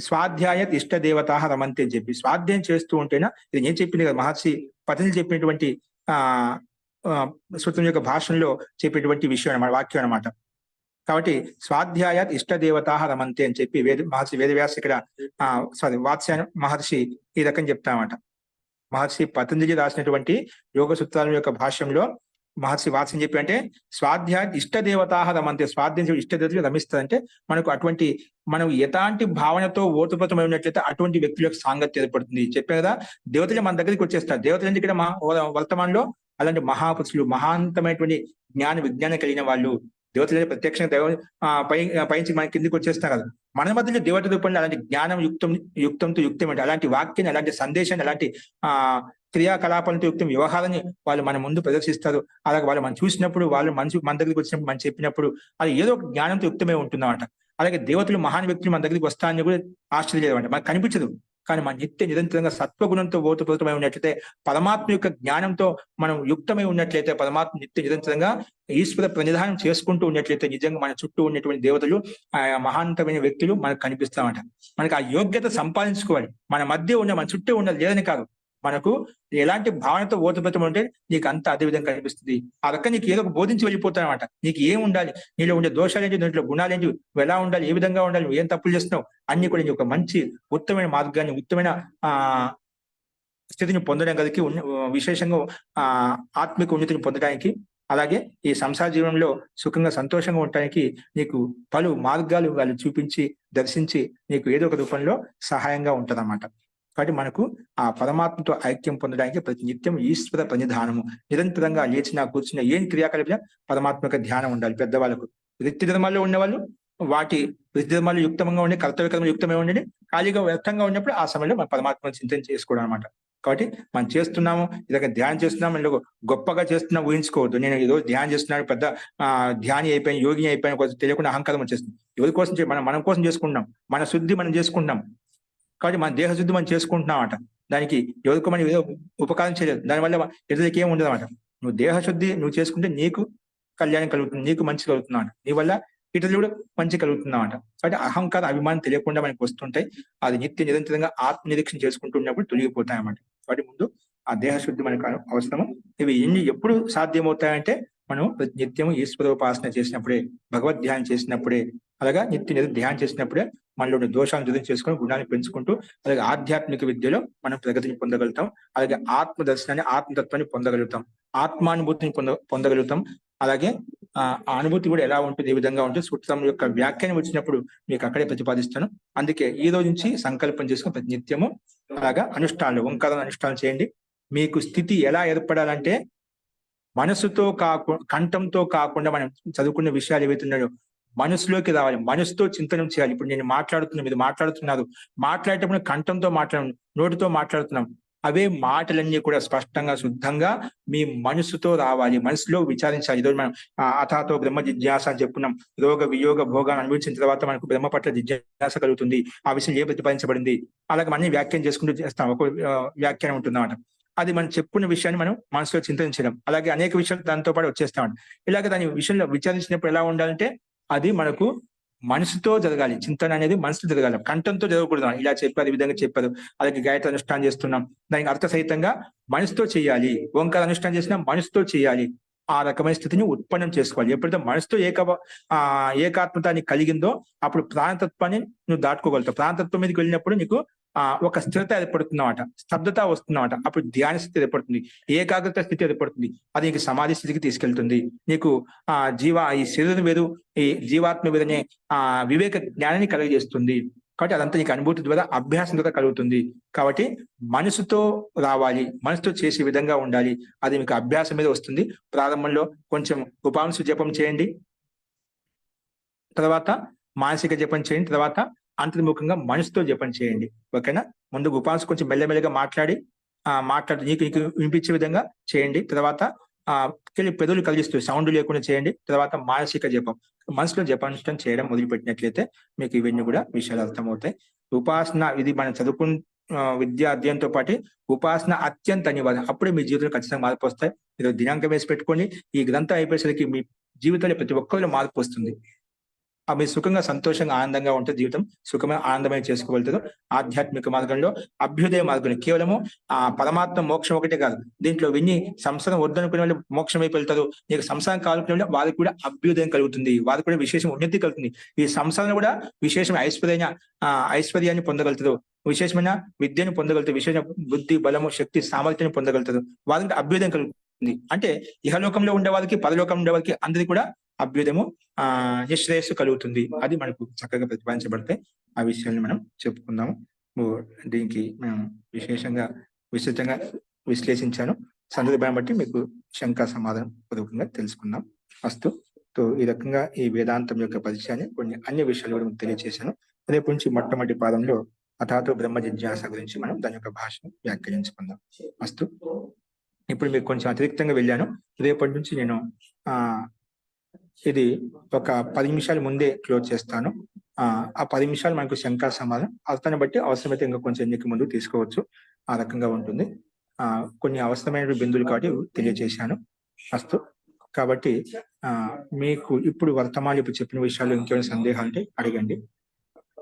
స్వాధ్యాయ ఇష్ట దేవతా రమంతి అని చెప్పి స్వాధ్యాయం చేస్తూ ఉంటేనా, ఇది నేను చెప్పింది కదా, మహర్షి పతంజలి చెప్పినటువంటి సూత్రం యొక్క భాషలో చెప్పేటువంటి విషయం అన్నమాట, వాక్యం అనమాట. కాబట్టి స్వాధ్యాయ ఇష్ట దేవతా రమంతి అని చెప్పి మహర్షి వేదవ్యాస ఇక్కడ వాత్స్యాయన మహర్షి ఈ రకం చెప్తామట. మహర్షి పతంజలి రాసినటువంటి యోగ సూత్రాల యొక్క భాష్యంలో మహర్షి వాత్స్యం చెప్పి అంటే స్వాధ్యాయ ఇష్ట దేవతా రమంతే, స్వాధ్యాయం ఇష్ట దేవతలు రమిస్తుందంటే మనకు అటువంటి మనం ఎలాంటి భావనతో ఓతప్రోతమై ఉన్నట్లయితే అటువంటి వ్యక్తుల యొక్క సాంగత్యం ఏర్పడుతుంది. చెప్పే కదా, దేవతలు మన దగ్గరికి వచ్చేస్తారు. దేవతలు అంటే ఇక్కడ వర్తమానంలో అలాంటి మహాపురుషులు, మహాంతమైనటువంటి జ్ఞాన విజ్ఞానం కలిగిన వాళ్ళు, దేవతలు ప్రత్యక్షంగా పైంచి మన కిందికి వచ్చేస్తారు కదా. మన మధ్యలో దేవత రూపంలో అలాంటి జ్ఞానం యుక్తంతో యుక్తం అంటే అలాంటి వాక్యాన్ని, అలాంటి సందేశాన్ని, అలాంటి క్రియాకలాపాలతో యుక్తం వ్యవహారాన్ని వాళ్ళు మన ముందు ప్రదర్శిస్తారు. అలాగే వాళ్ళు మనం చూసినప్పుడు, వాళ్ళు మన దగ్గరికి వచ్చినప్పుడు, మనం చెప్పినప్పుడు అది ఏదో ఒక జ్ఞానంతో యుక్తమే ఉంటుందన్నమాట. అలాగే దేవతలు, మహాన్ వ్యక్తులు మన దగ్గరికి వస్తారని కూడా ఆశ్చర్యం లేదన్నమాట. మనకు కనిపించదు, కానీ మన నిత్య నిరంతరంగా సత్వగుణంతో ఓతప్రోతమై ఉన్నట్లయితే, పరమాత్మ యొక్క జ్ఞానంతో మనం యుక్తమై ఉన్నట్లయితే, పరమాత్మ నిత్య నిరంతరంగా ఈశ్వర ప్రణిధానం చేసుకుంటూ ఉన్నట్లయితే నిజంగా మన చుట్టూ ఉన్నటువంటి దేవతలు, మహాంతమైన వ్యక్తులు మనకు కనిపిస్తామట. మనకి ఆ యోగ్యత సంపాదించుకోవాలి. మన మధ్య ఉన్న, మన చుట్టూ ఉన్నది లేదని కాదు, మనకు ఎలాంటి భావనతో ఓతప్రోతం ఉంటే నీకు అంత అదే విధంగా కనిపిస్తుంది. ఆ రకంగా నీకు ఏదో ఒక బోధించి వెళ్ళిపోతానమాట. నీకు ఏం ఉండాలి, నీలో ఉండే దోషాలేంటి, దీంట్లో గుణాలేంటి, నువ్వు ఎలా ఉండాలి, ఏ విధంగా ఉండాలి, నువ్వు ఏం తప్పులు చేస్తున్నావు అన్ని కూడా నీకు ఒక మంచి ఉత్తమమైన మార్గాన్ని, ఉత్తమైన స్థితిని పొందడానికి విశేషంగా ఆత్మిక ఉన్నతిని పొందడానికి, అలాగే ఈ సంసార జీవనంలో సుఖంగా సంతోషంగా ఉండటానికి నీకు పలు మార్గాలు వాళ్ళు చూపించి దర్శించి నీకు ఏదో ఒక రూపంలో సహాయంగా ఉంటదన్నమాట. కాబట్టి మనకు ఆ పరమాత్మతో ఐక్యం పొందడానికి ప్రతి నిత్యం ఈశ్వర ప్రణిధానము, నిరంతరంగా లేచినా కూర్చున్నా ఏం క్రియాకలాప పరమాత్మక ధ్యానం ఉండాలి. పెద్దవాళ్ళకు వృత్తి ధర్మాల్లో ఉండేవాళ్ళు వాటి వృత్తి ధర్మాలు యుక్తంగా ఉండి, కర్తవ్య కర్మ యుక్తమే ఉండి, ఖాళీగా వ్యర్థంగా ఉన్నప్పుడు ఆ సమయంలో మన పరమాత్మను చింతన చేసుకోవడం అనమాట. కాబట్టి మనం చేస్తున్నాము, ఇలాగ ధ్యానం చేస్తున్నాము, ఇలా గొప్పగా చేస్తున్నా ఊహించుకోవద్దు. నేను ఏదో ధ్యానం చేస్తున్నాను, పెద్ద ధ్యాని అయిపోయాను, యోగిని అయిపోయాను, కొంచెం తెలియకుండా అహంకారం వచ్చేస్తుంది. ఎవరి కోసం మనం కోసం చేసుకుంటున్నాం, మన శుద్ధి మనం చేసుకుంటున్నాం. కాబట్టి మన దేహ శుద్ధి మనం చేసుకుంటున్నాం అన్నమాట. దానికి ఎవరికో మనం ఏదో ఉపకారం చేయలేదు, దానివల్ల ఎదురుకి ఏం ఉండదు అన్నమాట. నువ్వు దేహ శుద్ధి నువ్వు చేసుకుంటే నీకు కళ్యాణం కలుగుతుంది, నీకు మంచి కలుగుతుంది అన్నమాట. నీ వల్ల ఇతరులు కూడా మంచి కలుగుతుందన్నమాట. కాబట్టి అహంకారం అభిమానం తెలియకుండా మనకు వస్తుంటాయి. అది నిత్య నిరంతరంగా ఆత్మ నిరీక్షణ చేసుకుంటున్నప్పుడు తొలగిపోతాయి అన్నమాట. వాటి ముందు ఆ దేహ శుద్ధి మనకు అవసరము. ఇవి ఎప్పుడు సాధ్యమవుతాయంటే మనం నిత్యము ఈశ్వరోపాసన చేసినప్పుడే, భగవద్ ధ్యానం చేసినప్పుడే, అలాగా నిత్య ధ్యానం చేసినప్పుడే మనలో ఉన్న దోషాలను దూరం చేసుకొని గుణాన్ని పెంచుకుంటూ, అలాగే ఆధ్యాత్మిక విద్యలో మనం ప్రగతిని పొందగలుగుతాం. అలాగే ఆత్మ దర్శనాన్ని, ఆత్మతత్వాన్ని పొందగలుగుతాం, ఆత్మానుభూతిని పొందగలుగుతాం. అలాగే ఆ అనుభూతి కూడా ఎలా ఉంటుంది, ఏ విధంగా ఉంటుంది, సూత్రం యొక్క వ్యాఖ్యానం వచ్చినప్పుడు మీకు అక్కడే ప్రతిపాదిస్తాను. అందుకే ఈ రోజు నుంచి సంకల్పం చేసుకుని ప్రతి నిత్యము అలాగా అనుష్ఠానాలు, ఓంకార అనుష్ఠానం చేయండి. మీకు స్థితి ఎలా ఏర్పడాలంటే మనసుతో కంఠంతో కాకుండా మనం చదువుకున్న విషయాలు ఏవైతున్నాయో మనసులోకి రావాలి, మనసుతో చింతనం చేయాలి. ఇప్పుడు నేను మాట్లాడుతున్నా, మీరు మాట్లాడుతున్నారు, మాట్లాడేటప్పుడు కంఠంతో నోటితో మాట్లాడుతున్నాం. అవే మాటలన్నీ కూడా స్పష్టంగా శుద్ధంగా మీ మనసుతో రావాలి, మనసులో విచారించాలి. ఈరోజు మనం అథాతో బ్రహ్మ జిజ్ఞాస అని చెప్పుకున్నాం. రోగ వియోగ భోగాన్ని అనుభవించిన తర్వాత మనకు బ్రహ్మ పట్ల జిజ్ఞాస కలుగుతుంది. ఆ విషయం ఏ ప్రతిపాదించబడింది, అలాగే మనం వ్యాఖ్యానం చేసుకుంటూ చేస్తాం. ఒక వ్యాఖ్యానం ఉంటుందన్నమాట. అది మనం చెప్పుకున్న విషయాన్ని మనం మనసులో చింతించడం, అలాగే అనేక విషయాలు దాంతో పాటు వచ్చేస్తామంట. ఇలాగే దాని విషయంలో విచారించినప్పుడు ఎలా ఉండాలంటే అది మనకు మనసుతో జరగాలి. చింతన అనేది మనసుతో జరగాలి, కంఠంతో జరగకూడదు. ఇలా చెప్పారు, ఈ విధంగా చెప్పారు, అలాగే గాయత్రి అనుష్ఠానం చేస్తున్నాం, దానికి అర్థసహితంగా మనసుతో చేయాలి. ఓంకార అనుష్ఠానం చేసినా మనసుతో చేయాలి. ఆ రకమైన స్థితిని ఉత్పన్నం చేసుకోవాలి. ఎప్పుడైతే మనసుతో ఏకాత్మత కలిగిందో అప్పుడు ప్రాణతత్వాన్ని నువ్వు దాటుకోగలుగుతావు. ప్రాణతత్వం మీదకి వెళ్ళినప్పుడు నీకు ఒక స్థిరత ఏర్పడుతుందన్నమాట, స్తబ్దత వస్తుందన్నమాట. అప్పుడు ధ్యాన స్థితి ఏర్పడుతుంది, ఏకాగ్రత స్థితి ఏర్పడుతుంది. అది నీకు సమాధి స్థితికి తీసుకెళ్తుంది. నీకు ఈ శరీరం వేరు, ఈ జీవాత్మ వేరనే వివేక జ్ఞానాన్ని కలుగజేస్తుంది. కాబట్టి అదంతా నీకు అనుభూతి ద్వారా, అభ్యాసం ద్వారా కలుగుతుంది. కాబట్టి మనసుతో రావాలి, మనసుతో చేసే విధంగా ఉండాలి. అది మీకు అభ్యాసం మీద వస్తుంది. ప్రారంభంలో కొంచెం ఉపాంశ జపం చేయండి, తర్వాత మానసిక జపం చేయండి, తర్వాత అంతర్ముఖంగా మనసుతో జపం చేయండి. ఓకేనా? ముందు ఉపాంశ కొంచెం మెల్లమెల్లగా మాట్లాడి నీకు వినిపించే విధంగా చేయండి. తర్వాత పెదవులు కలిగిస్తూ సౌండ్ లేకుండా చేయండి. తర్వాత మానసిక జపం, మనసులో జపానుష్ఠానం చేయడం మొదలుపెట్టినట్లయితే మీకు ఇవన్నీ కూడా విషయాలు అర్థమవుతాయి. ఉపాసన ఇది మనం విద్యా అధ్యయనంతో పాటు ఉపాసన అత్యంత అనివార్యం. అప్పుడే మీ జీవితంలో ఖచ్చితంగా మార్పు వస్తాయి. మీరు దినాంకం వేసి పెట్టుకొని ఈ గ్రంథం అయిపోయేసరికి మీ జీవితంలో ప్రతి ఒక్కరిలో మార్పు వస్తుంది. అవి సుఖంగా, సంతోషంగా, ఆనందంగా ఉంటే జీవితం సుఖమైన ఆనందమైన చేసుకోగలుగుతారు. ఆధ్యాత్మిక మార్గంలో అభ్యుదయ మార్గంలో కేవలము పరమాత్మ మోక్షం ఒకటే కాదు, దీంట్లో విని సంసారం వద్దనుకునే వాళ్ళు మోక్షం వైపు వెళ్తారు. నీకు సంసారం కావాలనుకునే వాళ్ళు వారికి కూడా అభ్యుదయం కలుగుతుంది, వారికి కూడా విశేషం ఉన్నతి కలుగుతుంది. ఈ సంసారం కూడా విశేషమైన ఐశ్వర్యాన్ని పొందగలుగుతారు, విశేషమైన విద్యను పొందగలుగుతారు, విశేష బుద్ధి బలము శక్తి సామర్థ్యాన్ని పొందగలుగుతారు. వారికి అభ్యుదయం కలుగుతుంది. అంటే ఇహలోకంలో ఉండే వారికి, పరలోకంలో ఉండే వారికి అందరికీ కూడా అభ్యుదయము నిశ్రేయస్సు కలుగుతుంది. అది మనకు చక్కగా ప్రతిపాదించబడతాయి. ఆ విషయాన్ని మనం చెప్పుకుందాము. దీనికి మేము విస్తృతంగా విశ్లేషించాను. సందర్భాన్ని బట్టి మీకు శంకా సమాధానం పూర్వకంగా తెలుసుకుందాం. అస్తు. ఈ రకంగా ఈ వేదాంతం యొక్క పరిచయాన్ని కొన్ని అన్ని విషయాలు కూడా తెలియజేశాను. రేపు నుంచి మొట్టమొదటి పాదంలో అథాతో బ్రహ్మ జిజ్ఞాస గురించి మనం దాని యొక్క భాషను వ్యాఖ్యానించుకుందాం. అస్తు. ఇప్పుడు మీకు కొంచెం అతిరిక్తంగా వెళ్ళాను. రేపటి నుంచి నేను ఇది ఒక 10 నిమిషాల ముందే క్లోజ్ చేస్తాను. ఆ 10 నిమిషాలు మనకు శంకా సమాధానం, అర్థాన్ని బట్టి అవసరమైతే ఇంకా కొంచెం ఎన్నిక ముందు తీసుకోవచ్చు. ఆ రకంగా ఉంటుంది. కొన్ని అవసరమైన బిందువులు కాబట్టి తెలియజేశాను. అస్తు. కాబట్టి మీకు ఇప్పుడు వర్తమానం ఇప్పుడు చెప్పిన విషయాలు ఇంకేమైనా సందేహాలు ఉంటే అడగండి.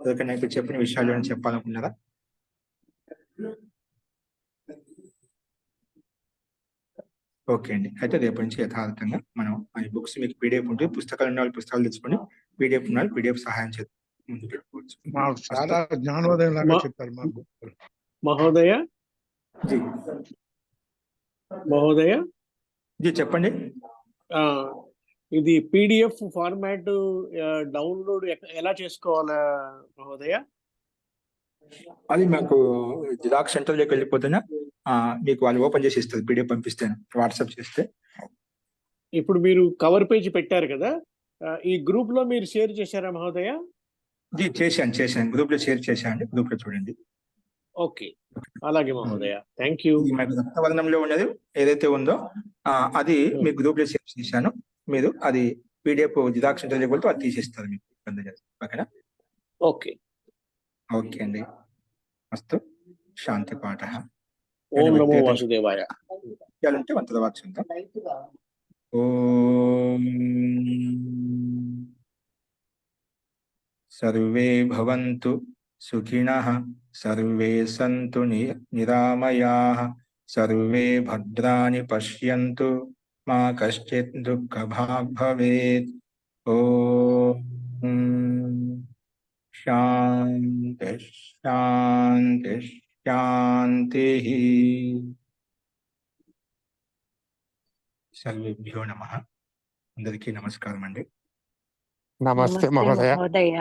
ఎవరికైనా ఇప్పుడు చెప్పిన విషయాలు ఏమైనా చెప్పాలనుకున్నారా? ఓకే అండి. అయితే రేపటి నుంచి యథార్థంగా మనం ఈ బుక్స్ మీకు పీడిఎఫ్ ఉంటుంది. పుస్తకాలు ఉన్న వాళ్ళు పుస్తకాలు తెచ్చుకొని, పీడిఎఫ్ ఉన్న వాళ్ళు పీడిఎఫ్ సహాయం చేసి ముందుకు వెళ్ళిపోవచ్చు. మాకు చాలా జ్ఞానోదయం లాగా చెప్పారు మా గురువు. మహోదయ జీ మహోదయ జీ చెప్పండి. ఆ, ఇది పీడిఎఫ్ ఫార్మాట్ డౌన్లోడ్ ఎలా చేసుకోవాలా మహోదయ? అది మాకు జిరాక్స్ సెంటర్లోకి వెళ్ళిపోతేనే మీకు వాళ్ళు ఓపెన్ చేసి ఇస్తారు. పీడిఎఫ్ పంపిస్తాను వాట్సాప్ చేస్తే. ఇప్పుడు మీరు కవర్ పేజ్ పెట్టారు కదా, ఈ గ్రూప్ లో మీరు షేర్ చేశారా మహోదయ? జీ చేశాను. గ్రూప్ లో షేర్ చేశాను. గ్రూప్ లో చూడండి. ఓకే, అలాగే మహోదయ, థ్యాంక్ యూ. ఇది మనకు రక్తవర్ణంలో ఉన్నది ఏదైతే ఉందో అది మీ గ్రూప్ లో షేర్ చేశాను. మీరు అది పీడిఎఫ్ జిరాక్స్ సెంటర్ వెళ్తే అది తీసిస్తారు మీకు. ఓకేనా? ఓకే ఓకే అండి. అస్తు శాంతి పాఠ. ఓం నమో వాసుదేవాయ. ఉంటే మన తర్వాత చూద్దాం. ఓం సర్వే భవంతు సుఖినః, సర్వే సంతు నిరామయాః, సర్వే భద్రాణి పశ్యంతు, మా కశ్చిత్ దుఃఖభాగ్ భవేత్. ఓం శాంతి శాంతి శాంతి. సర్వేభ్యో నమః. అందరికీ నమస్కారం అండి. నమస్తే మహోదయ.